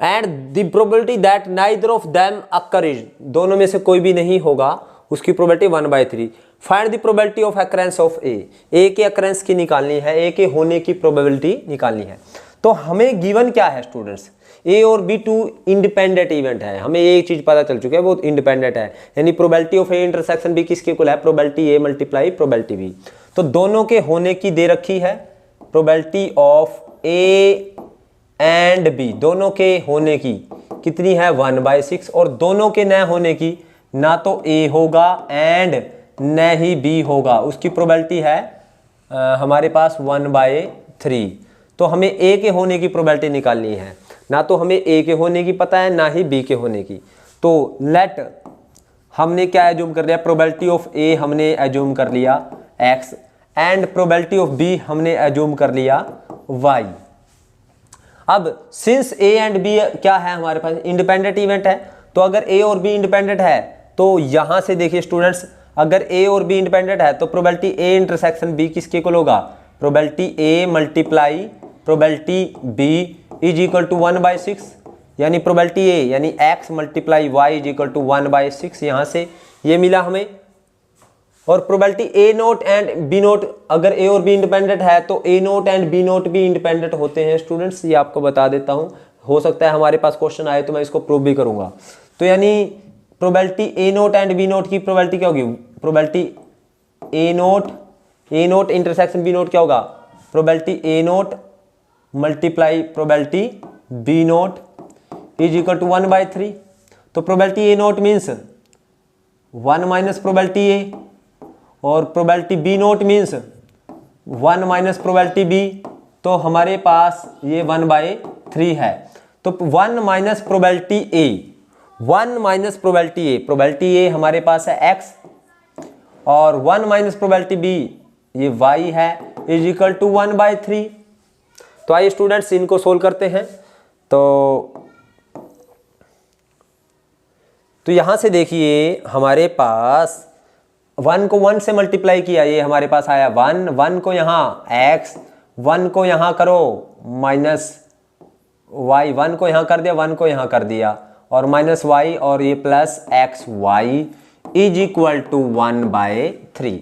and the probability that neither of them occur is, दोनों में से कोई भी नहीं होगा उसकी probability 1/3। Find the probability of occurrence of A, A के अकरेंस की निकालनी है, A के होने की प्रोबेबिलिटी निकालनी है। तो हमें गिवन क्या है स्टूडेंट्स, A और B टू इंडिपेंडेंट इवेंट है, हमें एक चीज पता चल चुकी है, वो इंडिपेंडेंट है, यानी probability of A intersection B किसके इक्वल है, probability A multiply probability B। तो दोनों के होने की दे रखी है, probability of A and B, दोनों के होने की कितनी है 1/6, और दोनों के न होने की ना तो A होगा एंड न ही बी होगा, उसकी प्रोबेबिलिटी है हमारे पास 1/3। तो हमें ए के होने की प्रोबेबिलिटी निकालनी है, ना तो हमें ए के होने की पता है ना ही बी के होने की। तो लेट हमने क्या एज्यूम कर लिया, प्रोबेबिलिटी ऑफ ए हमने एज्यूम कर लिया x and probability of B हमने एज्यूम कर लिया y। अब सिंस ए एंड बी क्या है हमारे पास, इंडिपेंडेंट इवेंट है, तो अगर ए और बी इंडिपेंडेंट है तो यहां से देखिए स्टूडेंट्स, अगर ए और बी इंडिपेंडेंट है तो प्रोबेबिलिटी ए इंटरसेक्शन बी किसके इक्वल होगा, probability A multiply probability B is equal to 1/6, यानी प्रोबेबिलिटी ए यानी x multiply y is equal to 1/6, यहां से ये मिला हमें। और probability A not and B not, अगर ए और बी इंडिपेंडेंट है तो A not and B not भी इंडिपेंडेंट होते हैं स्टूडेंट्स, ये आपको बता देता हूं, हो सकता है हमारे पास क्वेश्चन आए तो मैं इसको प्रूव भी करूंगा। तो यानी probability A not and B not की प्रोबेबिलिटी क्या होगी, probability A not intersection B not क्या होगा, probability A not multiply probability B not is equal to 1/3। तो probability A not means 1 minus probability A और probability B not means 1 minus probability B, तो हमारे पास ये 1/3 है। तो 1 minus probability A, 1 minus probability A हमारे पास है x और 1 माइनस प्रोबेबिलिटी बी ये y है, इज इक्वल टू 1/3। तो आइए स्टूडेंट्स इनको सोल्व करते हैं। तो यहां से देखिए हमारे पास 1 को 1 से मल्टीप्लाई किया, ये हमारे पास आया 1 को यहाँ x, 1 को यहाँ करो माइनस y, 1 को यहाँ कर दिया 1 को यहाँ कर दिया और माइनस y और ये plus xy is equal to 1/3।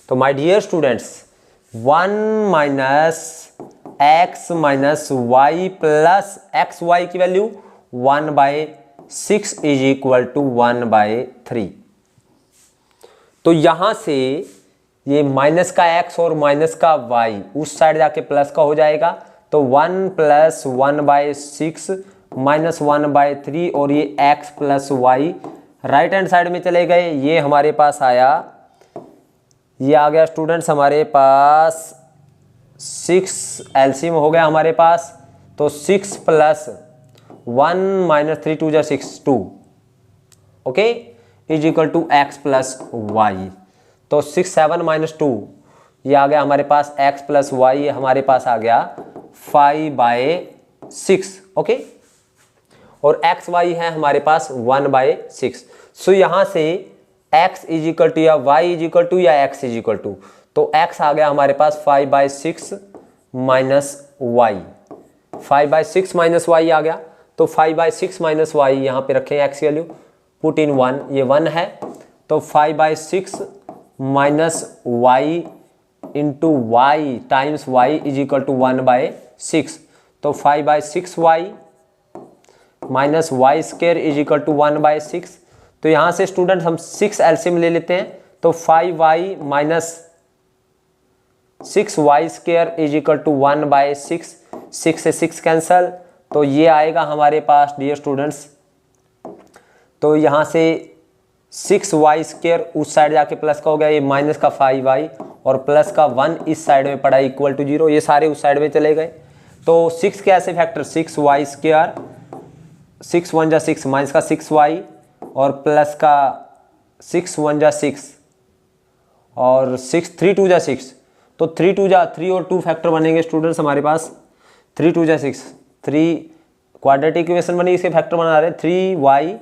तो my dear students 1 minus x minus y plus xy की वैल्यू 1/6 इज इक्वल टू 1/3। तो यहां से ये माइनस का x और माइनस का y उस साइड जाके प्लस का हो जाएगा, तो 1 प्लस 1/6 माइनस 1/3 और ये x plus y right hand side में चले गए, ये हमारे पास आया, ये आ गया स्टूडेंट्स हमारे पास 6 एलसीएम हो गया हमारे पास, तो 6 प्लस 1 माइनस 3 2 जा 6 2, okay, is equal to x plus y. तो 6 7 माइनस 2 ये आ गया हमारे पास x प्लस वाई, हमारे पास आ गया 5/6, ओके, और एक्स वाई है हमारे पास 1/6। सो यहां से x इज इक्वल टू या y इज इक्वल टू या x इज इक्वल टू, तो x आ गया हमारे पास 5/6 माइनस वाई, 5/6 माइनस वाई आ गया, तो 5/6 माइनस वाई यहाँ पे रखें x वैल्यू, पुट इन 1, ये 1 है, तो 5/6 minus y into y times y is equal to 1/6, तो 5/6y minus y square is equal to 1/6। तो यहाँ से स्टूडेंट हम 6 एलसीएम ले लेते हैं, तो 5y minus 6y square is equal to 1/6, 6 से 6 कैंसल, तो ये आएगा हमारे पास डियर स्टूडेंट्स, तो यहाँ से 6y स्क्वायर उस साइड जाके प्लस का हो गया, ये माइनस का 5y और प्लस का 1 इस साइड में पड़ा इक्वल टू 0, ये सारे उस साइड में चले गए। तो 6 के ऐसे फैक्टर 6y स्क्वायर, 6 1 जा 6 माइनस का 6y और प्लस का 6 1 जा 6 और 6 3 2 जा 6, तो 3 2 जा 3 और 2 फैक्टर बनेंगे स्टूडेंट्स हमारे पास, 3 2 जा 6, 3 क्वाड्रेटिक इक्वेशन बनी, इसके फैक्टर बना रहे 3y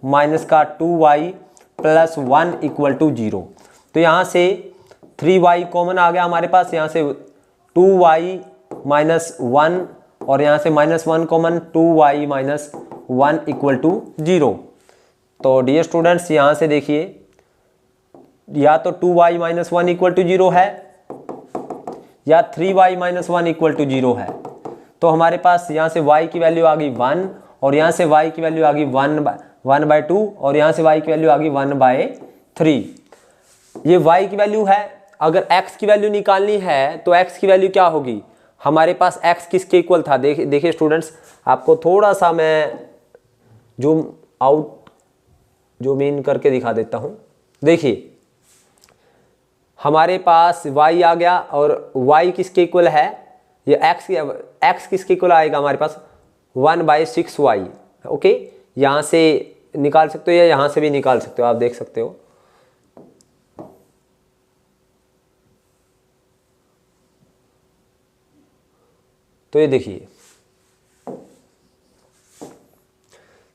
माइनस का 2y प्लस 1 इक्वल टू 0। तो यहाँ से 3y कॉमन आ गया हमारे पास, यहाँ से 2y माइनस 1 और यहाँ से minus 1 common, 2y minus 1 equal to 0। तो डियर स्टूडेंट्स यहाँ से देखिए या तो 2y माइनस 1 इक्वल टू 0 है या 3y माइनस 1 इक्वल टू 0 है। तो हमारे पास यहाँ से y की वैल्यू आ गई 1 और यहाँ से y की वैल्यू आ गई 1/2 और यहाँ से y की वैल्यू आ गई 1/3। ये y की वैल्यू है, अगर x की वैल्यू निकालनी है तो x की वैल्यू क्या होगी, हमारे पास x किसके इक्वल था, देखिए स्टूडेंट्स आपको थोड़ा सा मैं जूम इन करके दिखा देता हूँ। देखिए हमारे पास y आ गया और y किसके इक्वल है, ये x किसके इक्वल आएगा हमारे पास 1/6y। ओके, यहाँ से निकाल सकते हो या यहाँ से भी निकाल सकते हो, आप देख सकते हो। तो ये देखिए,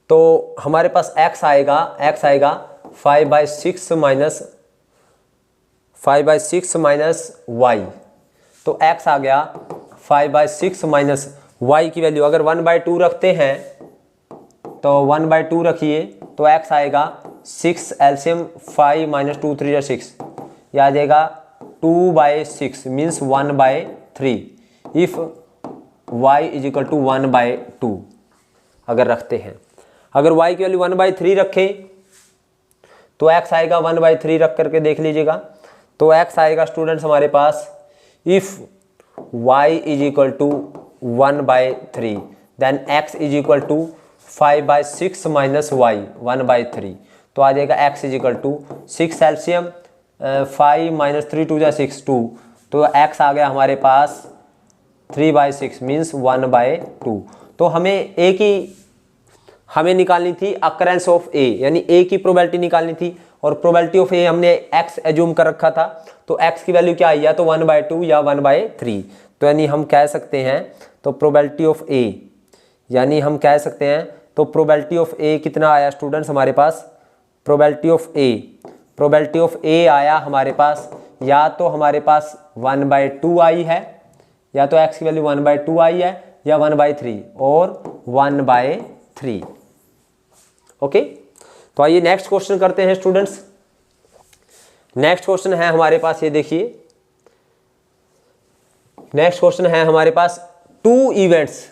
तो हमारे पास x आएगा 5/6 माइनस y। तो x आ गया 5/6 माइनस y की वैल्यू अगर 1/2 रखते हैं तो 1/2 रखिए तो x आएगा 6 एलसीएम 5 माइनस 2 3 6, यह आ जाएगा 2/6 means 1/3 if y is equal to 1/2 अगर रखते हैं। अगर y की वैल्यू 1/3 रखें तो x आएगा 1/3 रख करके देख लीजिएगा। तो x आएगा स्टूडेंट्स हमारे पास if y is equal to 1/3 then x is equal to 5/6 minus y 1/3। तो आ जाएगा x is equal to 6 LCM 5 minus 3 2 6 2। तो x आ गया हमारे पास 3/6 मीन्स 1/2। तो हमें निकालनी थी अकरेंस ऑफ a, यानी a की प्रोबेबिलिटी निकालनी थी और प्रोबेबिलिटी ऑफ a हमने x एज्यूम कर रखा था। तो x की वैल्यू क्या आई, या तो 1/2 या 1/3। तो यानी हम कह सकते हैं तो प्रोबेबिलिटी ऑफ a, यानी हम कह सकते हैं तो प्रोबेबिलिटी ऑफ a कितना आया स्टूडेंट्स हमारे पास, प्रोबेबिलिटी ऑफ a आया हमारे पास, या तो हमारे पास 1/2 आई है, या तो x की वैल्यू 1/2 आई है, या 1/3 और 1/3। ओके, तो आइए नेक्स्ट क्वेश्चन करते हैं स्टूडेंट्स। नेक्स्ट क्वेश्चन है हमारे पास, ये देखिए नेक्स्ट क्वेश्चन है हमारे पास two events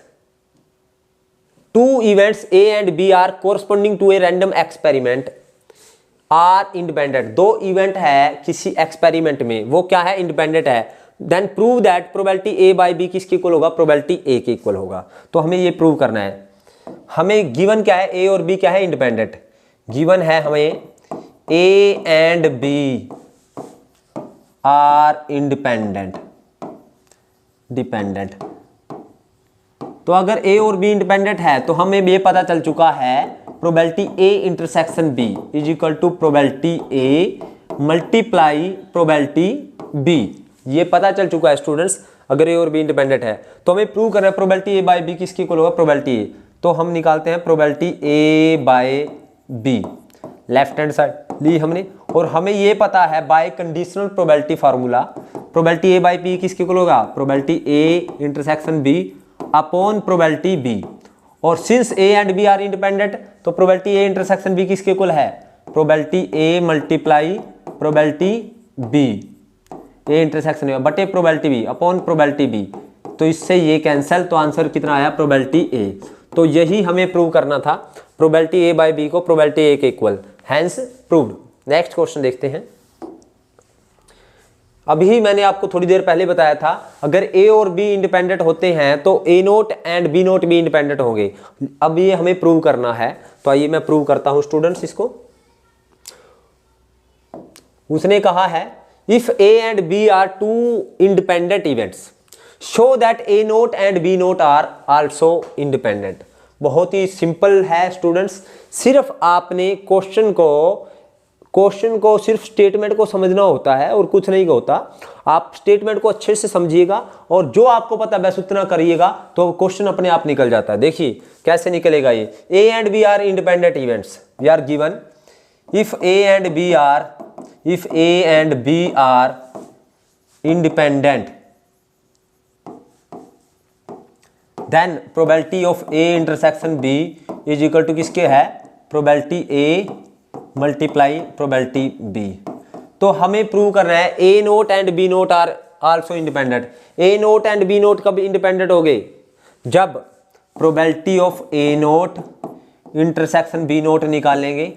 A and B are corresponding to a random experiment are independent. दो इवेंट है किसी एक्सपेरिमेंट में, वो क्या है, इंडिपेंडेंट है। Then prove that probability A/B किसके इक्वल होगा, प्रोबेबिलिटी A के इक्वल होगा। तो हमें ये प्रूव करना है। हमें गिवन क्या है, A और B क्या है, इंडिपेंडेंट। गिवन है हमें A and B are dependent. तो अगर A और B इंडिपेंडेंट है तो हमें ये पता चल चुका है probability A intersection B is equal to probability A multiply probability B। ये पता चल चुका है स्टूडेंट्स, अगर A और B इंडिपेंडेंट है तो हमें प्रूव करना है प्रोबेबिलिटी A/B किसकी इक्वल होगा, प्रोबेबिलिटी A। तो हम निकालते हैं probability A/B, left hand side ली हमने, और हमें ये पता है by conditional probability formula probability A/B किसके इक्वल होगा, probability A intersection B upon probability B। और since A and B are independent तो प्रोबेबिलिटी A इंटरसेक्शन B किसके इक्वल है, probability A multiply probability B, A intersection है बटे probability B upon probability B। तो इससे ये कैंसिल, तो आंसर कितना आया, प्रोबेबिलिटी A। तो यही हमें प्रूव करना था, प्रोबेबिलिटी A/B को प्रोबेबिलिटी A के equal, hence proved. Next question देखते हैं। अभी मैंने आपको थोड़ी देर पहले बताया था अगर A और B इंडिपेंडेंट होते हैं तो A0 एंड B0 भी इंडिपेंडेंट होंगे। अब ये हमें प्रूव करना है, तो आइए मैं प्रूव करता हूं स्टूडेंट्स इसको। उसने कहा है if A and B are two independent events show that A0 and B0 are also independent. बहुत ही सिंपल है स्टूडेंट्स, सिर्फ आपने क्वेश्चन को सिर्फ स्टेटमेंट को समझना होता है और कुछ नहीं होता। आप स्टेटमेंट को अच्छे से समझिएगा और जो आपको पता है बस उतना करिएगा तो क्वेश्चन अपने आप निकल जाता है। देखिए कैसे निकलेगा ये, A and B are independent events, we are given if A and B are independent then probability of A intersection B is equal to किसके है, probability A multiply probability B। तो हमें प्रूव करना है A0 and B0 are also independent. A0 and B0 कब इंडिपेंडेंट हो गए, जब probability of A0 intersection B0 निकालेंगे,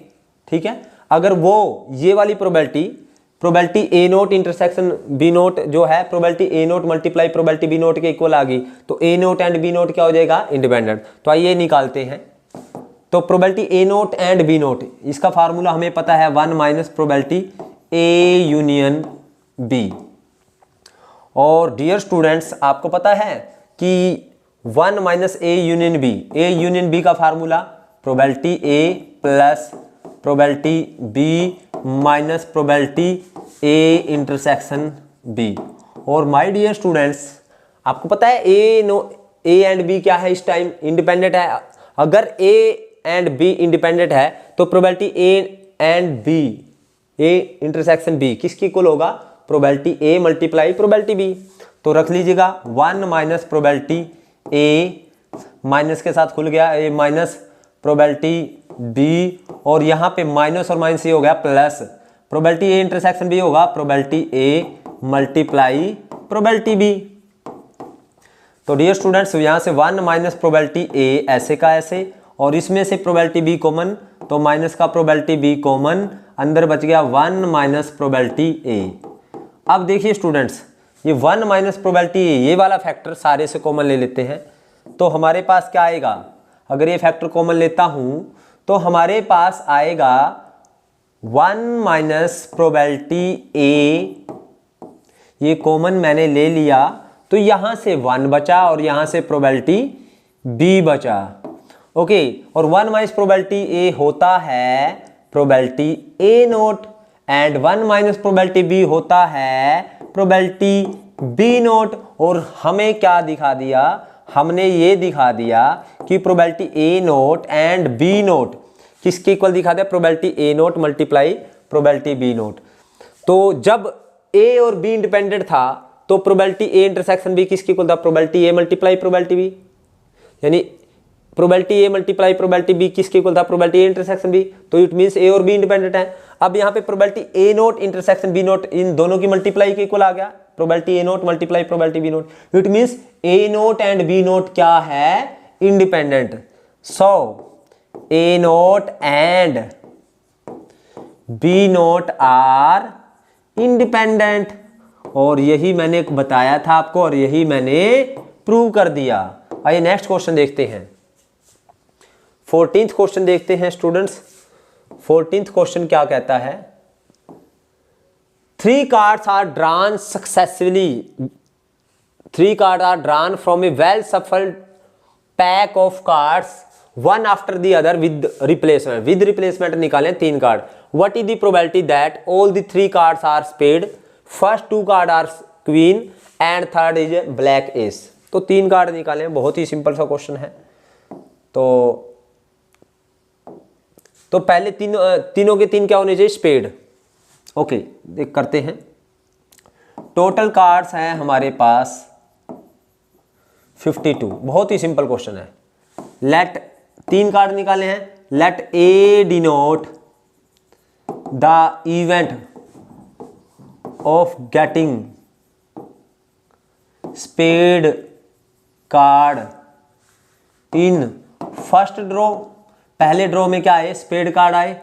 ठीक है। अगर वो ये वाली प्रोबेबिलिटी A0 इंटरसेक्शन B0 जो है probability A0 multiply probability B0 के इक्वल आ गई तो A0 एंड B0 क्या हो जाएगा, इंडिपेंडेंट। तो आइए निकालते हैं। तो प्रोबेबिलिटी A0 एंड B0 इसका फार्मूला हमें पता है 1 minus probability A union B. और डियर स्टूडेंट्स, आपको पता है कि 1 minus A union B, A union B का formula probability A plus probability B minus probability A intersection B. और माय डियर स्टूडेंट्स, आपको पता है ए एंड बी क्या है, इस टाइम इंडिपेंडेंट है। अगर ए एंड बी इंडिपेंडेंट है तो probability A and B, A intersection B किसकी इक्वल होगा, probability A multiply probability B. तो रख लीजिएगा 1 माइनस प्रोबेबिलिटी ए, माइनस के साथ खुल गया ए माइनस प्रोबेबिलिटी बी, और यहाँ पे माइनस और माइनस ये हो गया plus, probability A intersection B होगा probability A multiply probability B. तो डियर स्टूडेंट्स, यहाँ से 1 माइनस प्रोबेबिलिटी ए ऐसे का ऐसे, और इसमें से प्रोबेबिलिटी बी कॉमन, तो माइनस का प्रोबेबिलिटी बी कॉमन, अंदर बच गया 1 माइनस प्रोबेबिलिटी ए। अब देखिए स्टूडेंट्स, ये 1 माइनस प्रोबेबिलिटी ए, ये वाला फैक्टर सारे से कॉमन ले लेते हैं, तो हमारे पास क्या आएगा, अगर ये फैक्टर कॉमन लेता हूं तो हमारे पास आएगा 1 माइनस प्रोबेबिलिटी ए, ये कॉमन मैंने ले लिया, तो यहां से 1 बचा और यहां से प्रोबेबिलिटी बी बचा। ओके, और 1 माइनस प्रोबेबिलिटी ए होता है probability A not, and 1 minus probability B होता है प्रोबेबिलिटी बी नोट। और हमें क्या दिखा दिया, हमने ये दिखा दिया कि probability A not and B not किसके इक्वल दिखा दिया, probability A not multiply probability B not. तो जब ए और बी इंडिपेंडेंट था तो प्रोबेबिलिटी ए इंटरसेक्शन बी किसके इक्वल था, probability A multiply probability B, यानी probability A multiply probability B किसके इक्वल था, प्रोबेबिलिटी ए इंटरसेक्शन बी। तो इट मींस ए और बी इंडिपेंडेंट है। अब यहाँ पे probability A not intersection B note, इन दोनों की मल्टीप्लाई के इक्वल आ गया, probability A not multiply probability B not. It means A not and B not क्या है, independent. So A not and B not are independent, और यही मैंने बताया था आपको और यही मैंने प्रूव कर दिया। आइए नेक्स्ट क्वेश्चन देखते हैं, 14th क्वेश्चन देखते हैं स्टूडेंट्स। 14th क्वेश्चन क्या कहता है, 3 cards are drawn successively, 3 cards are drawn from a well shuffled pack of cards one after the other with replacement, with replacement निकालें 3 card. what is the probability that all the 3 cards are spade, first 2 cards are queen and third is black ace। तो 3 कार्ड निकालें, बहुत ही सिंपल सा क्वेश्चन है। तो पहले तीनों के 3 क्या होने चाहिए, स्पेड। ओके, देख करते हैं। टोटल कार्ड्स हैं हमारे पास 52, बहुत ही सिंपल क्वेश्चन है। लेट 3 कार्ड निकाले हैं, let A denote the event of getting spade card in first draw. पहले ड्रॉ में क्या आए, स्पेड कार्ड आए,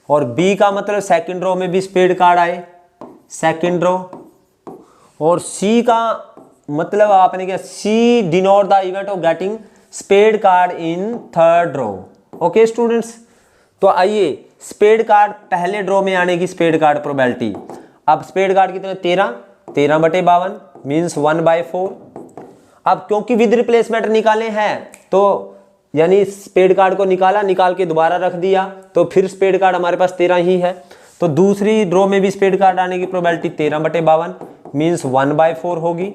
और बी का मतलब सेकंड ड्रॉ में भी स्पेड कार्ड आए, सेकंड ड्रॉ। और सी का मतलब आपने क्या, C denote the event of getting spade card in third draw. Okay students, तो आइए स्पेड कार्ड पहले ड्रॉ में आने की स्पेड कार्ड प्रोबेबिलिटी। अब स्पेड कार्ड कितने, 13 बटे 52 मीन्स 1/4। अब क्योंकि विद रिप्लेसमेंट निकाले हैं तो यानी स्पेड कार्ड को निकाल के दोबारा रख दिया, तो फिर स्पेड कार्ड हमारे पास 13 ही है। तो दूसरी ड्रॉ में भी स्पेड कार्ड आने की प्रोबेबिलिटी 13 बटे 52 मीन्स 1/4 होगी।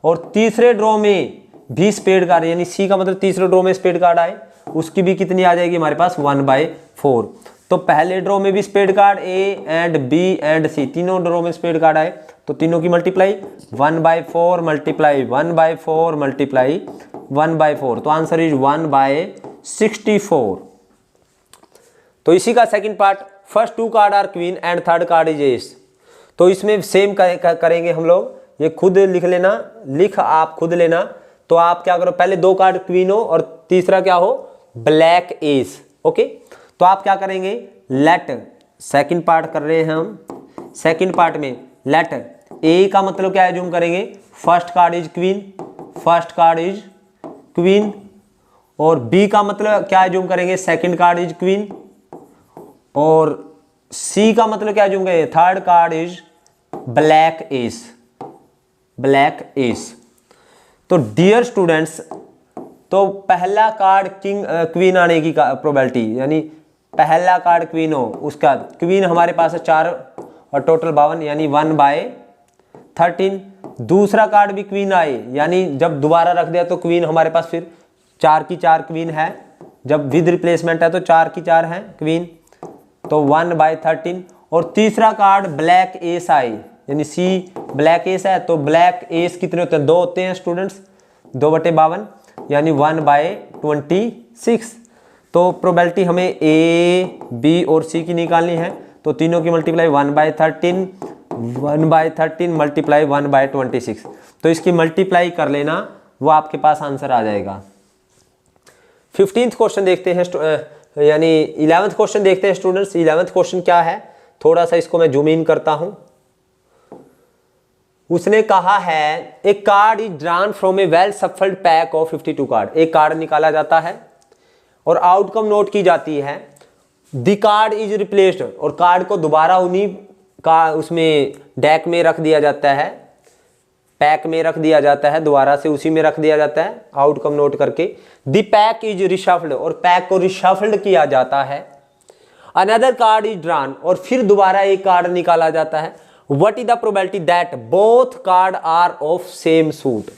और तीसरे ड्रॉ में भी स्पेड कार्ड, यानी सी का मतलब तीसरे ड्रॉ में स्पेड कार्ड आए, उसकी भी कितनी आ जाएगी हमारे पास, 1/4। तो पहले ड्रॉ में भी spade card A and B and C, तीनों ड्रॉ में स्पेड कार्ड आए, तो तीनों की मल्टीप्लाई 1/4 मल्टीप्लाई 1/4 मल्टीप्लाई 1/4, तो आंसर इज 1/64। तो इसी का second part, first 2 card are queen and third card is ace. तो इसमें सेम करेंगे हम लोग, ये खुद लिख लेना, आप खुद लेना। तो आप क्या करो, पहले 2 कार्ड क्वीन हो और तीसरा क्या हो, ब्लैक एस। ओके, तो आप क्या करेंगे, लेट, सेकंड पार्ट कर रहे हैं हम, सेकंड पार्ट में लेट ए का मतलब क्या एज्यूम करेंगे, first card is queen, first card is queen. और बी का मतलब क्या एज्यूम करेंगे, सेकंड कार्ड इज क्वीन। और सी का मतलब क्या एज्यूम करेंगे, third card is black S, black S. तो डियर स्टूडेंट्स, तो पहला कार्ड किंग क्वीन आने की प्रोबेबिलिटी, यानी पहला कार्ड क्वीन हो, उसका क्वीन हमारे पास है 4 और टोटल 52, यानी 1/13। दूसरा कार्ड भी क्वीन आए, यानी जब दोबारा रख दिया तो क्वीन हमारे पास फिर 4 की 4 क्वीन है, जब विद रिप्लेसमेंट है तो 4 की 4 है क्वीन, तो 1/13। और तीसरा कार्ड ब्लैक एस आए, यानी सी ब्लैक एस है, तो ब्लैक एस कितने होते हैं? 2 होते हैं स्टूडेंट्स, 2/52, यानी 1/26। तो प्रोबेबिलिटी हमें ए, बी और सी की निकालनी है, तो तीनों की मल्टीप्लाई 1/13, 1/13 मल्टीप्लाई 1/26, तो इसकी मल्टीप्लाई कर लेना, वो आपके पास आंसर आ जाएगा। 15th क्वेश्चन देखते हैं, यानी 11th क्वेश्चन देखते हैं स्टूडेंट्स। 11th क्वेश्चन क्या है, थोड़ा सा इसको मैं जूम इन करता हूं। उसने कहा है a card is drawn from a well shuffled pack of 52 card. एक कार्ड निकाला जाता है और आउटकम नोट की जाती है, द कार्ड इज रिप्लेस्ड, और कार्ड को दोबारा उन्हीं का उसमें डेक में रख दिया जाता है, पैक में रख दिया जाता है, दोबारा से उसी में रख दिया जाता है आउटकम नोट करके। द पैक इज रिशफल्ड, और पैक को रिशफल्ड किया जाता है। अनदर कार्ड इज ड्रॉन, और फिर दोबारा एक कार्ड निकाला जाता है। What is the probability that both card are of same suit.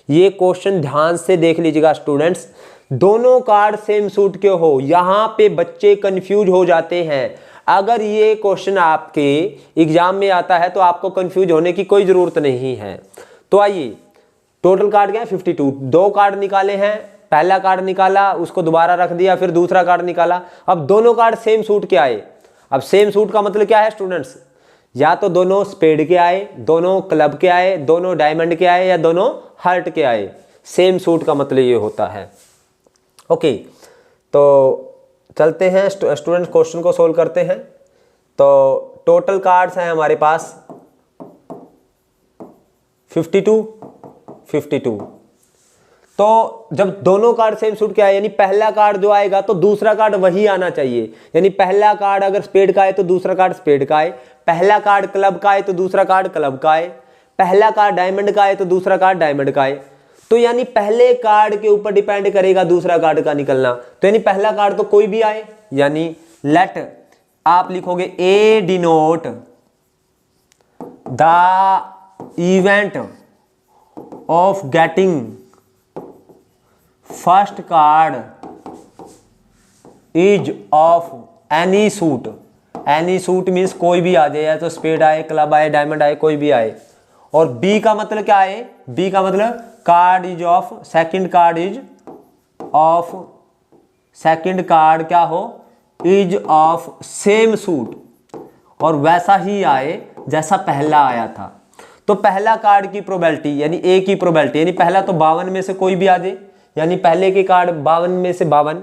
ये क्वेश्चन ध्यान से देख लीजिएगा स्टूडेंट्स, दोनों कार्ड सेम सूट के हो, यहां पे बच्चे कंफ्यूज हो जाते हैं। अगर ये क्वेश्चन आपके एग्जाम में आता है तो आपको कंफ्यूज होने की कोई जरूरत नहीं है। तो आइए, टोटल कार्ड क्या है? 52। 2 कार्ड निकाले हैं, पहला कार्ड निकाला, उसको दोबारा रख दिया, फिर दूसरा कार्ड निकाला। अब दोनों कार्ड सेम सूट के आए। अब सेम सूट का मतलब क्या है स्टूडेंट्स? या तो दोनों स्पेड के आए, दोनों क्लब के आए, दोनों डायमंड के आए, या दोनों हार्ट के आए। सेम सूट का मतलब ये होता है। ओके, तो चलते हैं स्टूडेंट, क्वेश्चन को सोल्व करते हैं। तो टोटल कार्ड्स हैं हमारे पास 52। तो जब दोनों कार्ड सेम सूट के आए, यानी पहला कार्ड जो आएगा तो दूसरा कार्ड वही आना चाहिए। यानी पहला कार्ड अगर स्पेड का आए तो दूसरा कार्ड स्पेड का आए, पहला कार्ड क्लब का आए तो दूसरा कार्ड क्लब का आए, पहला कार्ड डायमंड का आए तो दूसरा कार्ड डायमंड का आए। तो यानी पहले कार्ड के ऊपर डिपेंड करेगा दूसरा कार्ड का निकलना। तो यानी पहला कार्ड तो कोई भी आए, यानी लेट आप लिखोगे A denote the event of getting first card is of any suit. Any suit means कोई भी आ जाए, या तो स्पेड आए, क्लब आए, डायमंड आए, कोई भी आए। और बी का मतलब क्या है? बी का मतलब card is of, second card is of, second card क्या हो? इज ऑफ सेम सूट, और वैसा ही आए जैसा पहला आया था। तो पहला कार्ड की प्रोबेबिलिटी, यानी ए की प्रोबेबिलिटी, यानी पहला तो 52 में से कोई भी आ जाए, यानी पहले के कार्ड 52 में से 52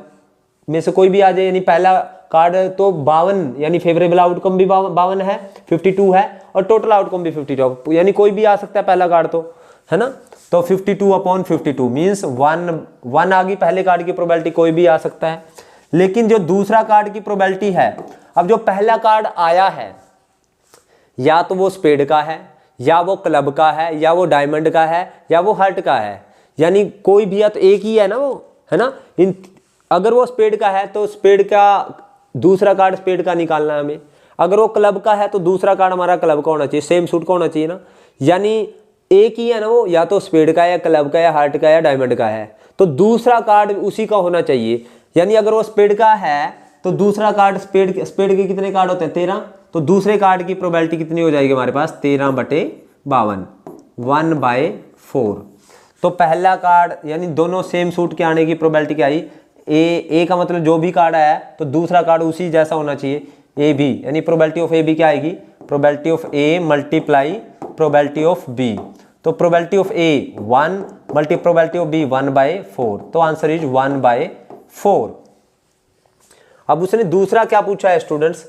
में से कोई भी आ जाए, यानी पहला कार्ड तो 52, यानी फेवरेबल आउटकम भी 52 है, 52 है, और टोटल आउटकम भी 52, यानी कोई भी आ सकता है पहला कार्ड, तो है ना। तो 52/52 मीन्स 1 आ गई पहले कार्ड की प्रोबेबिलिटी, कोई भी आ सकता है। लेकिन जो दूसरा कार्ड की प्रोबेबिलिटी है, अब जो पहला कार्ड आया है, या तो वो स्पेड का है, या वो क्लब का है, या वो डायमंड का है, या वो हार्ट का है, यानी कोई भी, या तो एक ही है ना वो, है ना। अगर वो स्पेड का है तो स्पेड का दूसरा कार्ड स्पेड का निकालना है हमें। अगर वो क्लब का है तो दूसरा कार्ड हमारा क्लब का होना चाहिए, सेम सूट का होना चाहिए ना। यानी एक ही है ना वो, या तो स्पेड का, या क्लब का, या हार्ट का, या डायमंड का है, तो दूसरा कार्ड उसी का होना चाहिए। यानी अगर वो स्पेड का है तो दूसरा कार्ड स्पेड के कितने कार्ड होते हैं? 13। तो दूसरे कार्ड की प्रोबेबिलिटी कितनी हो जाएगी हमारे पास? 13/52, 1/4। तो पहला कार्ड, यानी दोनों सेम सूट के आने की प्रोबेबिलिटी क्या आई? ए का मतलब जो भी कार्ड आया तो दूसरा कार्ड उसी जैसा होना चाहिए, ए बी, यानी प्रोबेबिलिटी ऑफ ए बी क्या आएगी? Probability of A multiply probability of B. तो probability of A 1 multi probability of B 1/4, तो आंसर इज 1/4। अब उसने दूसरा क्या पूछा है स्टूडेंट्स?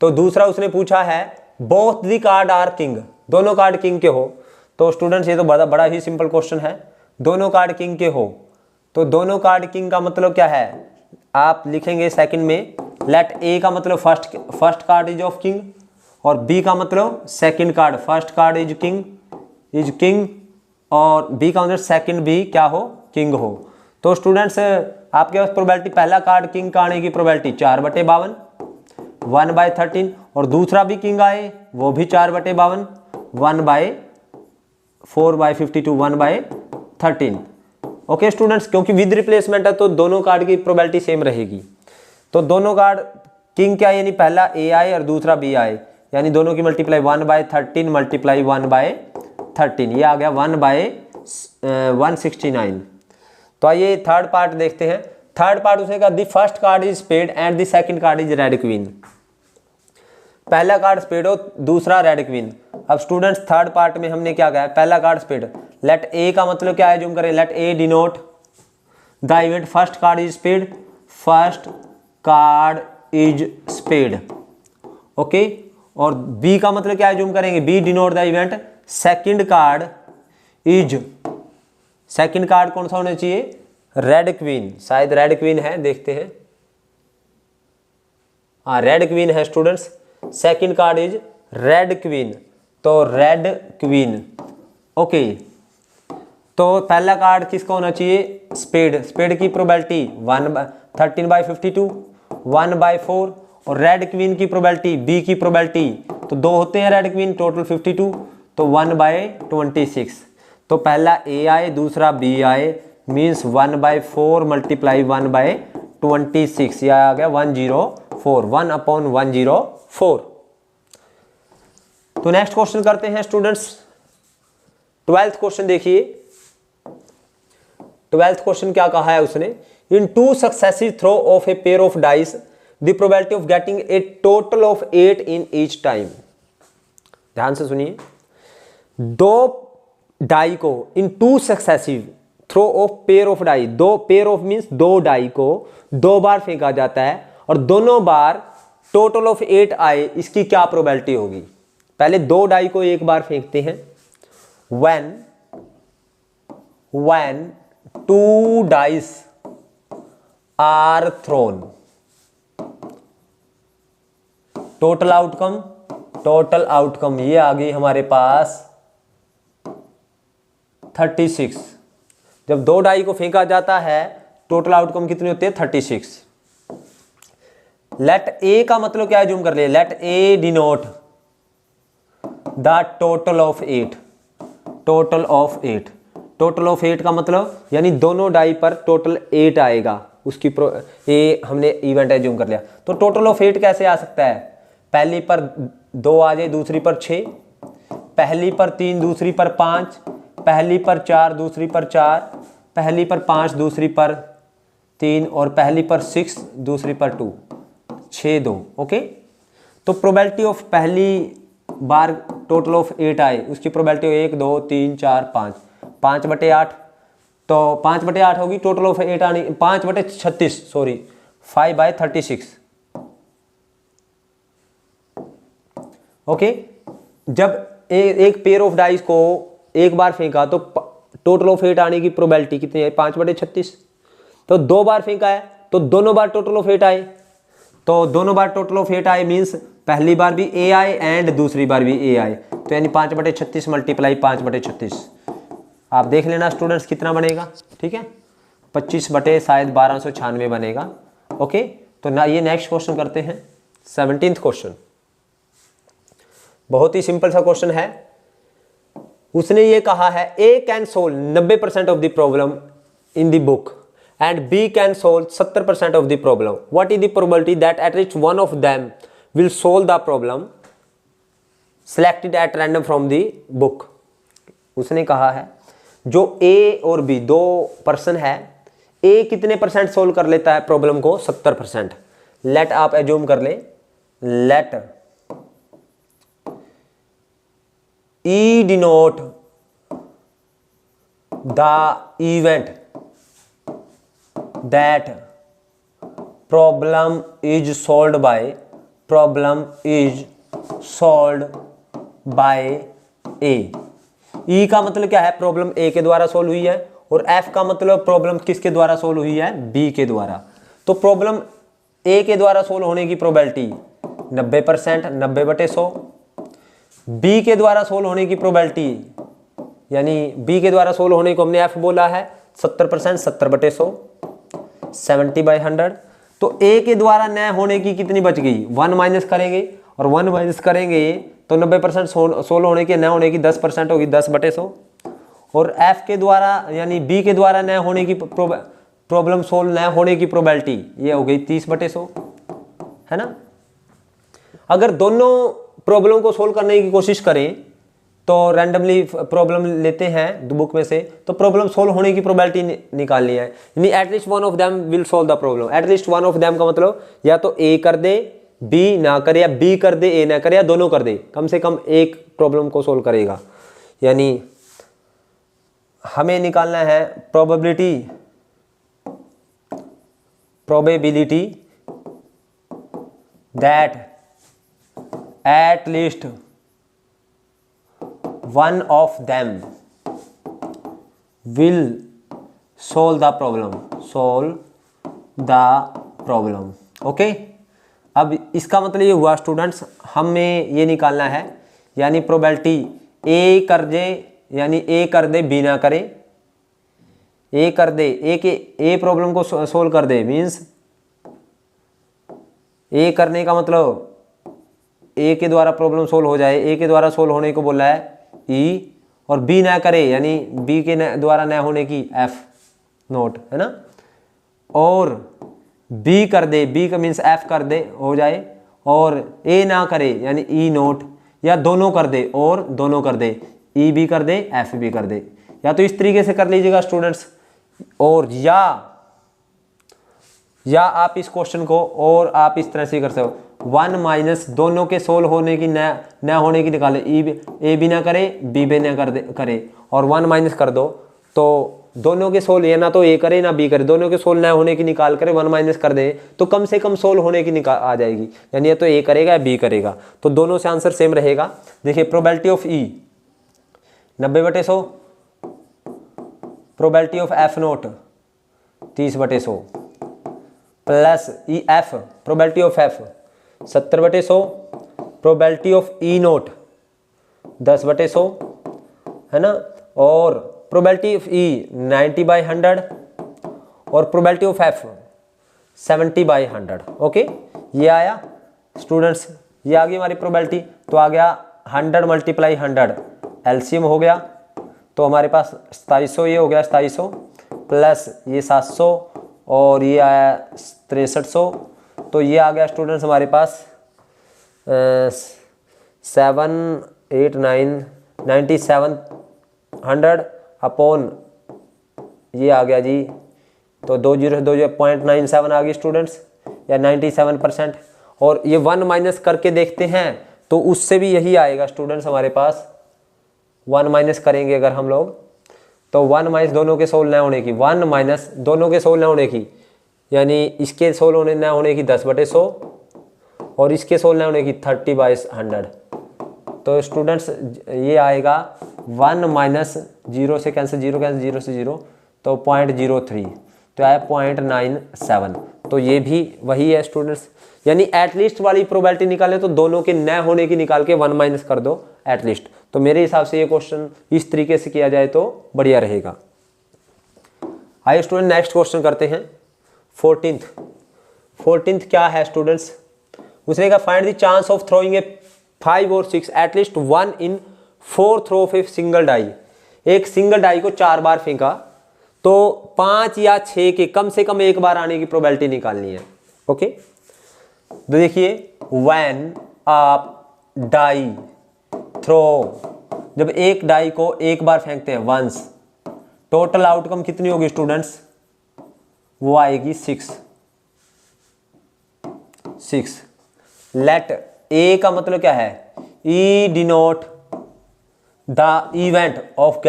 तो दूसरा उसने पूछा है both the card are king, दोनों कार्ड किंग के हो। तो स्टूडेंट्स ये तो बड़ा ही सिंपल क्वेश्चन है, दोनों कार्ड किंग के हो। तो दोनों कार्ड किंग का मतलब क्या है? आप लिखेंगे सेकंड में, लेट ए का मतलब first card is of king, और बी का मतलब second card, first card is king और बी का मतलब सेकंड भी क्या हो, किंग हो। तो स्टूडेंट्स आपके पास प्रोबेबिलिटी, पहला कार्ड किंग का आने की प्रोबेबिलिटी 4/52 1/13, और दूसरा भी किंग आए वो भी 4/52 1/4/52 1/13। ओके स्टूडेंट्स, क्योंकि विद रिप्लेसमेंट है तो दोनों कार्ड की प्रोबेबिलिटी सेम रहेगी। तो दोनों कार्ड किंग क्या, यानी पहला ए आए और दूसरा बी आए, यानी दोनों की मल्टीप्लाई 1/13 मल्टीप्लाई 1/13, ये आ गया 1/169। तो आइए थर्ड पार्ट देखते हैं। थर्ड पार्ट उसने कहा the first card is spade and the second card is red queen. पहला कार्ड स्पेड हो, दूसरा रेड क्वीन। अब स्टूडेंट्स थर्ड पार्ट में हमने क्या कहा है, पहला कार्ड स्पेड, लेट ए का मतलब क्या है, जूम करें, let A denote the event first card is spade, first card is spade. Okay, और बी का मतलब क्या है, जूम करेंगे, B denote the event second card is, second card कौन सा होना चाहिए, रेड क्वीन, शायद रेड क्वीन है, देखते हैं, हाँ रेड क्वीन है students, second card is red queen, तो रेड क्वीन। ओके, तो पहला कार्ड किसका होना चाहिए, स्पेड, स्पेड की प्रोबेबिलिटी 13/52 1/4, और रेड क्वीन की प्रोबेबिलिटी, बी की प्रोबेबिलिटी, तो दो होते हैं रेड क्वीन, टोटल 52, तो 1/26। तो पहला ए आए दूसरा बी आए, मीन्स 1/4 मल्टीप्लाई 1/26, यह आ गया 104, 1/104। तो नेक्स्ट क्वेश्चन करते हैं स्टूडेंट्स। 12th क्वेश्चन देखिए, 12th क्वेश्चन क्या कहा है उसने, in 2 successive throw of a pair of dice the probability of getting a total of 8 in each time. ध्यान से सुनिए, 2 डाई को in 2 successive throw of pair of die, 2 pair of means 2 die को 2 बार फेंका जाता है और दोनों बार टोटल ऑफ 8 आए, इसकी क्या प्रोबेबिलिटी होगी। पहले 2 डाई को एक बार फेंकते हैं, when 2 dice are thrown, total outcome ये आ गई हमारे पास 36। जब 2 डाई को फेंका जाता है टोटल आउटकम कितने होते हैं, 36। लेट ए का मतलब क्या है, जूम कर ले, let A denote the total of 8, total of 8, total of 8 का मतलब यानी दोनों डाई पर टोटल 8 आएगा, उसकी ये हमने इवेंट एज्यूम कर लिया। तो टोटल ऑफ 8 कैसे आ सकता है, पहली पर 2 आ जाए, दूसरी पर 6, पहली पर 3 दूसरी पर 5, पहली पर 4 दूसरी पर 4, पहली पर 5 दूसरी पर 3 और पहली पर 6 दूसरी पर 2, 6 2। ओके, तो प्रोबेबिलिटी ऑफ पहली बार टोटल ऑफ 8 आए उसकी प्रोबेबिलिटी 1 2 3 4 5, 5/8, तो 5/8 होगी टोटल ऑफ 8 आने, 5/36 सॉरी 5/36। ओके, जब एक पेयर ऑफ डाइस को एक बार फेंका तो टोटल ऑफ 8 आने की प्रोबेबिलिटी कितनी है, 5/36। तो 2 बार फेंका है तो दोनों बार टोटल ऑफ 8 आए, तो दोनों बार टोटल ऑफ 8 आए मीन्स पहली बार भी ए आए एंड दूसरी बार भी ए आए, तो यानी 5/36 मल्टीप्लाई 5/36। आप देख लेना स्टूडेंट्स कितना बनेगा, ठीक है, 25/1296 बनेगा। ओके, तो ना ये नेक्स्ट क्वेश्चन करते हैं, 17th क्वेश्चन। बहुत ही सिंपल सा क्वेश्चन है। उसने ये कहा है A can solve 90% of the problem in the book and B can solve 70% of the problem, what is the probability that at least one of them will solve the problem selected at random from the book. उसने कहा है जो ए और बी 2 पर्सन है, ए कितने परसेंट सोल्व कर लेता है प्रॉब्लम को, 70%। लेट आप एज्यूम कर ले, late E denote the event that problem is solved by A। E का मतलब क्या है, प्रॉब्लम A के द्वारा सोल्व हुई है, और F का मतलब प्रॉब्लम किसके द्वारा सोल्व हुई है, B के द्वारा। तो प्रॉब्लम A के द्वारा सोल्व होने की प्रोबेबिलिटी 90%, 90/100। बी के द्वारा सोल्व होने की प्रोबेबिलिटी, यानी बी के द्वारा सोल्व होने को हमने एफ बोला है 70%, 70/100, 70/100। तो ए के द्वारा न होने की कितनी बच गई, 1 माइनस करेंगे, और 1 माइनस करेंगे तो 90% सोल्व होने की, न होने की 10% होगी, 10/100। और एफ के द्वारा यानी बी के द्वारा न होने की प्रॉब्लम सोल्व न होने की प्रोबेबिलिटी ये हो गई 30/100, है ना। अगर दोनों प्रॉब्लम को सोल्व करने की कोशिश करें तो रैंडमली प्रॉब्लम लेते हैं बुक में से, तो प्रॉब्लम सोल्व होने की प्रोबेबिलिटी निकालनी है, यानी at least one of them will solve the problem. At least one of them का मतलब या तो ए कर दे बी ना करे, या बी कर दे ए ना करे, या दोनों कर दे, कम से कम एक प्रॉब्लम को सोल्व करेगा। यानी हमें निकालना है probability that at least one of them will solve the problem. Okay, अब इसका मतलब ये हुआ स्टूडेंट्स, हमें ये निकालना है, यानी प्रोबेबिलिटी ए कर दे, यानी ए कर दे बी ना करे, ए कर दे ए प्रॉब्लम को सोल्व कर दे, मीन्स ए करने का मतलब ए के द्वारा प्रॉब्लम सोल्व हो जाए, ए के द्वारा सोल्व होने को बोला है ई, और बी ना करे यानी बी के द्वारा न होने की एफ नोट, है ना। और बी कर दे, बी का मीन्स एफ कर दे हो जाए, और ए ना करे यानी ई नोट, या दोनों कर दे और दोनों कर दे, ई भी कर दे एफ भी कर दे, या तो इस तरीके से कर लीजिएगा स्टूडेंट्स, और या आप इस क्वेश्चन को और आप इस तरह से कर सकते हो, 1 माइनस दोनों के सोल्व होने की न होने की निकाले, ए भी ना करे बी भी ना करे, और 1 माइनस कर दो, तो दोनों के सोल्व, या ना तो ए करे ना बी करे, दोनों के सोल्व न होने की निकाल करे 1 माइनस कर दे, तो कम से कम सोल्व होने की निकाल आ जाएगी, यानी या तो ए करेगा या बी करेगा, तो दोनों से आंसर सेम रहेगा। देखिए probability of E 90/100, probability of F note 30/100, plus E F, probability of F 70/100, probability of E note 10/100, है ना, और प्रोबेबिलिटी ऑफ ई 90/100, और प्रोबेबिलिटी ऑफ एफ 70/100। ओके, ये आया स्टूडेंट्स, ये आ गई हमारी प्रोबेबिलिटी। तो आ गया 100 × 100 एलसीएम हो गया, तो हमारे पास 2700, ये हो गया 2700, प्लस ये 700, और ये आया 6300, तो ये आ गया स्टूडेंट्स हमारे पास 9700 अपॉन ये आ गया जी, तो 0.97 आ गई स्टूडेंट्स, या 97%। और ये 1 माइनस करके देखते हैं तो उससे भी यही आएगा स्टूडेंट्स हमारे पास, 1 माइनस करेंगे अगर हम लोग, तो 1 माइनस दोनों के सोल्व न होने की, 1 माइनस दोनों के सोल्व न होने की, यानी इसके सोल्व होने न होने की 10/100, और इसके सोल्व न होने की 30/100। तो स्टूडेंट्स ये आएगा 1 माइनस 0 से कैंसिल, 0 कैंसिल, 0 से 0, तो 0.03, तो आया 0.97। तो ये भी वही है स्टूडेंट्स, यानी एटलीस्ट वाली प्रोबेबिलिटी निकाले तो दोनों के न होने की निकाल के 1 माइनस कर दो एटलीस्ट। तो मेरे हिसाब से ये क्वेश्चन इस तरीके से किया जाए तो बढ़िया रहेगा। आइए स्टूडेंट नेक्स्ट क्वेश्चन करते हैं। 14th क्या है स्टूडेंट्स, उसने कहा find the chance of throwing a 5 और 6 at least 1 in 4 throw of a single die. एक सिंगल डाई को 4 बार फेंका तो 5 या 6 के कम से कम एक बार आने की प्रोबेबिलिटी निकालनी है। ओके, तो देखिए व्हेन आप डाई थ्रो, जब एक डाई को एक बार फेंकते हैं वंस, टोटल आउटकम कितनी होगी स्टूडेंट्स, वो आएगी 6। लेट ए का मतलब क्या है, E denote the event of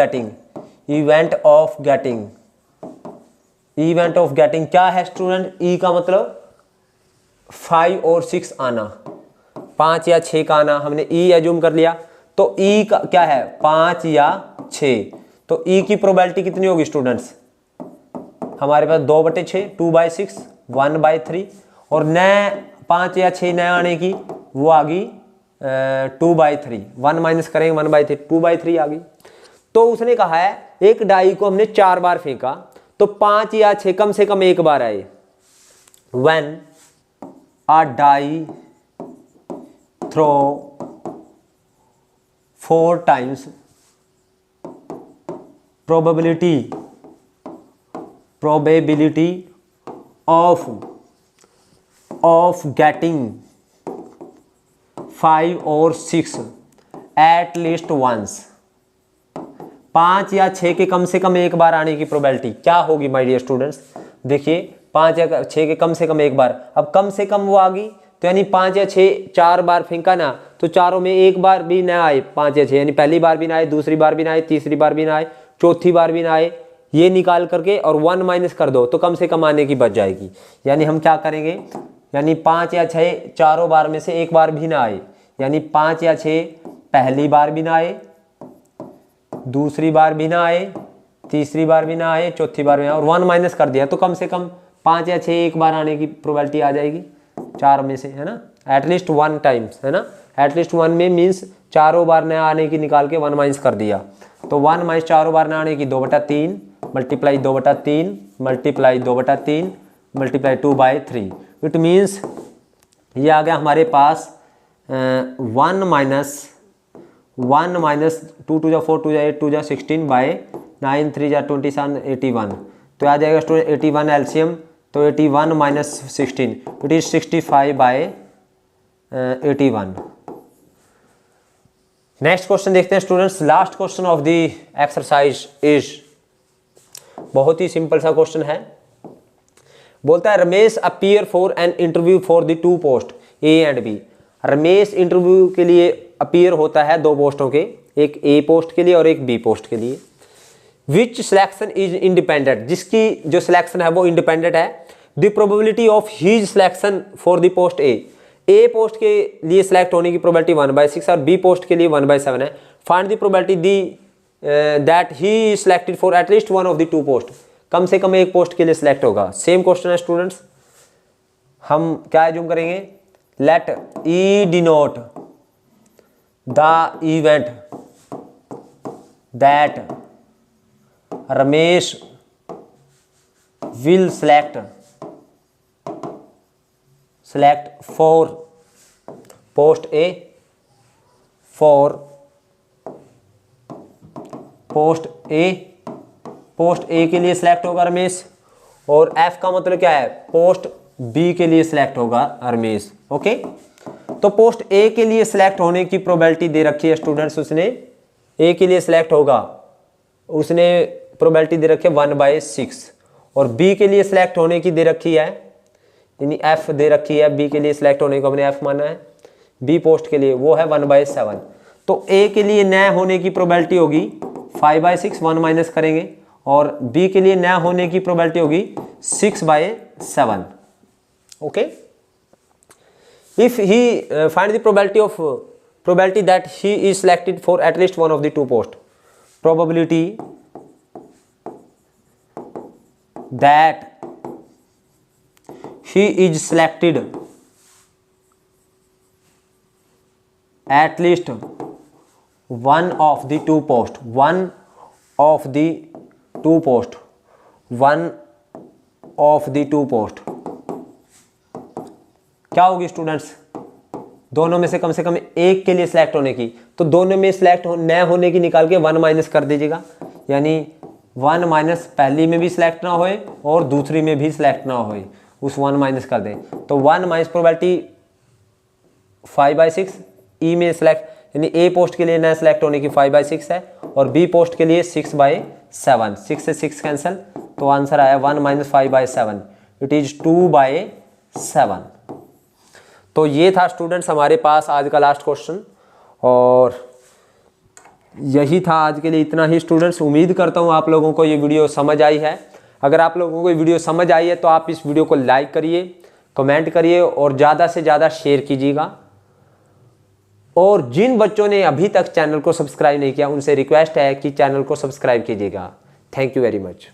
getting क्या है स्टूडेंट, ई का मतलब 5 और 6 आना, 5 या 6 का आना, हमने ई एज्यूम कर लिया, तो ई का क्या है 5 या 6, तो ई की प्रोबेबिलिटी कितनी होगी स्टूडेंट्स, हमारे पास 2/6, 2/6, 1/3, और न 5 या 6 न आने की वो आ गई 2/3, 1 माइनस करेंगे 1/3, 2/3 आ गई। तो उसने कहा है एक डाई को हमने 4 बार फेंका तो 5 या 6 कम से कम एक बार आए। When a die throw 4 times, probability of getting 5 or 6 at least once, 5 या 6 के कम से कम एक बार आने की प्रोबेबिलिटी क्या होगी माय डियर स्टूडेंट्स? देखिए 5 या 6 के कम से कम एक बार, अब कम से कम वो आ गई तो यानी 5 या 6 4 बार फेंका ना तो चारों में एक बार भी ना आए 5 या 6, यानी पहली बार भी ना आए, दूसरी बार भी ना आए, तीसरी बार भी ना आए, चौथी बार भी ना आए, ये निकाल करके और 1 माइनस कर दो तो कम से कम आने की बच जाएगी। यानी हम क्या करेंगे, यानी 5 या 6 चारों बार में से एक बार भी ना आए, यानी 5 या 6 पहली बार भी ना आए, दूसरी बार भी ना आए, तीसरी बार भी ना आए, चौथी बार भी ना आए, और 1 माइनस कर दिया तो कम से कम 5 या 6 एक बार आने की प्रोबेबिलिटी आ जाएगी 4 में से, है ना, एटलीस्ट 1 टाइम्स, है ना, एटलीस्ट 1 में मीन्स चारों बार न आने की निकाल के 1 माइनस कर दिया तो 1 माइनस चारों बार न आने की 2/3 multiply 2/3 multiply 2/3 multiply 2/3, it means ये आ गया हमारे पास 1 माइनस 2 2 4 2 8 2 16 बाय 9 3 27 81, तो आ जाएगा स्टूडेंट 81 एलसीएम, तो 81 minus 16 it is 65 by 81। Next question देखते हैं students, last question of the exercise is, बहुत ही सिंपल सा क्वेश्चन है। बोलता है Ramesh appear for an interview for the 2 post A and B. Ramesh interview के लिए अपीयर होता है 2 पोस्टों के, एक ए पोस्ट के लिए और एक बी पोस्ट के लिए। विच सिलेक्शन इज इंडिपेंडेंट, जिसकी जो सिलेक्शन है वो इंडिपेंडेंट है। The probability of his selection for the post A post के लिए सिलेक्ट होने की प्रोबेबिलिटी 1/6 और बी पोस्ट के लिए 1/7 है। Find the probability the that he selected for at least one of the 2 post, कम से कम एक पोस्ट के लिए सिलेक्ट होगा। सेम क्वेश्चन है स्टूडेंट्स, हम क्या एज्यूम करेंगे, let E denote the event that Ramesh will select for post A, for post A के लिए सिलेक्ट होगा रमेश, और F का मतलब क्या है, पोस्ट B के लिए सिलेक्ट होगा रमेश। ओके, तो पोस्ट A के लिए सिलेक्ट होने की प्रोबेबिलिटी दे रखी है स्टूडेंट्स, उसने A के लिए सिलेक्ट होगा, उसने प्रोबेबिलिटी दे रखी है 1/6, और B के लिए सिलेक्ट होने की दे रखी है, यानी F दे रखी है, B के लिए सिलेक्ट होने को हमने F माना है, B पोस्ट के लिए वो है 1/7। तो A के लिए न होने की प्रोबेबिलिटी होगी 5/6, 1 माइनस करेंगे, और B के लिए न होने की प्रोबेबिलिटी होगी 6/7। Okay, if he find the probability that he is selected for at least one of the 2 post, probability that he is selected at least one of the 2 post, one of the 2 post, one of the 2 post क्या होगी स्टूडेंट्स, दोनों में से कम एक के लिए सिलेक्ट होने की, तो दोनों में सिलेक्ट न होने की निकाल के 1 माइनस कर दीजिएगा, यानी 1 माइनस पहली में भी सिलेक्ट ना होए और दूसरी में भी सिलेक्ट ना होए, उस 1 माइनस कर दें, तो 1 माइनस प्रोबेबिलिटी 5/6, ई में सिलेक्ट यानी ए पोस्ट के लिए न सिलेक्ट होने की 5/6 है, और बी पोस्ट के लिए 6/7, 6 से 6 कैंसिल, तो आंसर आया 1 माइनस 5/7, इट इज 2/7। तो ये था स्टूडेंट्स हमारे पास आज का लास्ट क्वेश्चन, और यही था आज के लिए, इतना ही स्टूडेंट्स। उम्मीद करता हूँ आप लोगों को ये वीडियो समझ आई है। अगर आप लोगों को ये वीडियो समझ आई है तो आप इस वीडियो को लाइक करिए, कमेंट करिए और ज़्यादा से ज़्यादा शेयर कीजिएगा। और जिन बच्चों ने अभी तक चैनल को सब्सक्राइब नहीं किया उनसे रिक्वेस्ट है कि चैनल को सब्सक्राइब कीजिएगा। Thank you very much.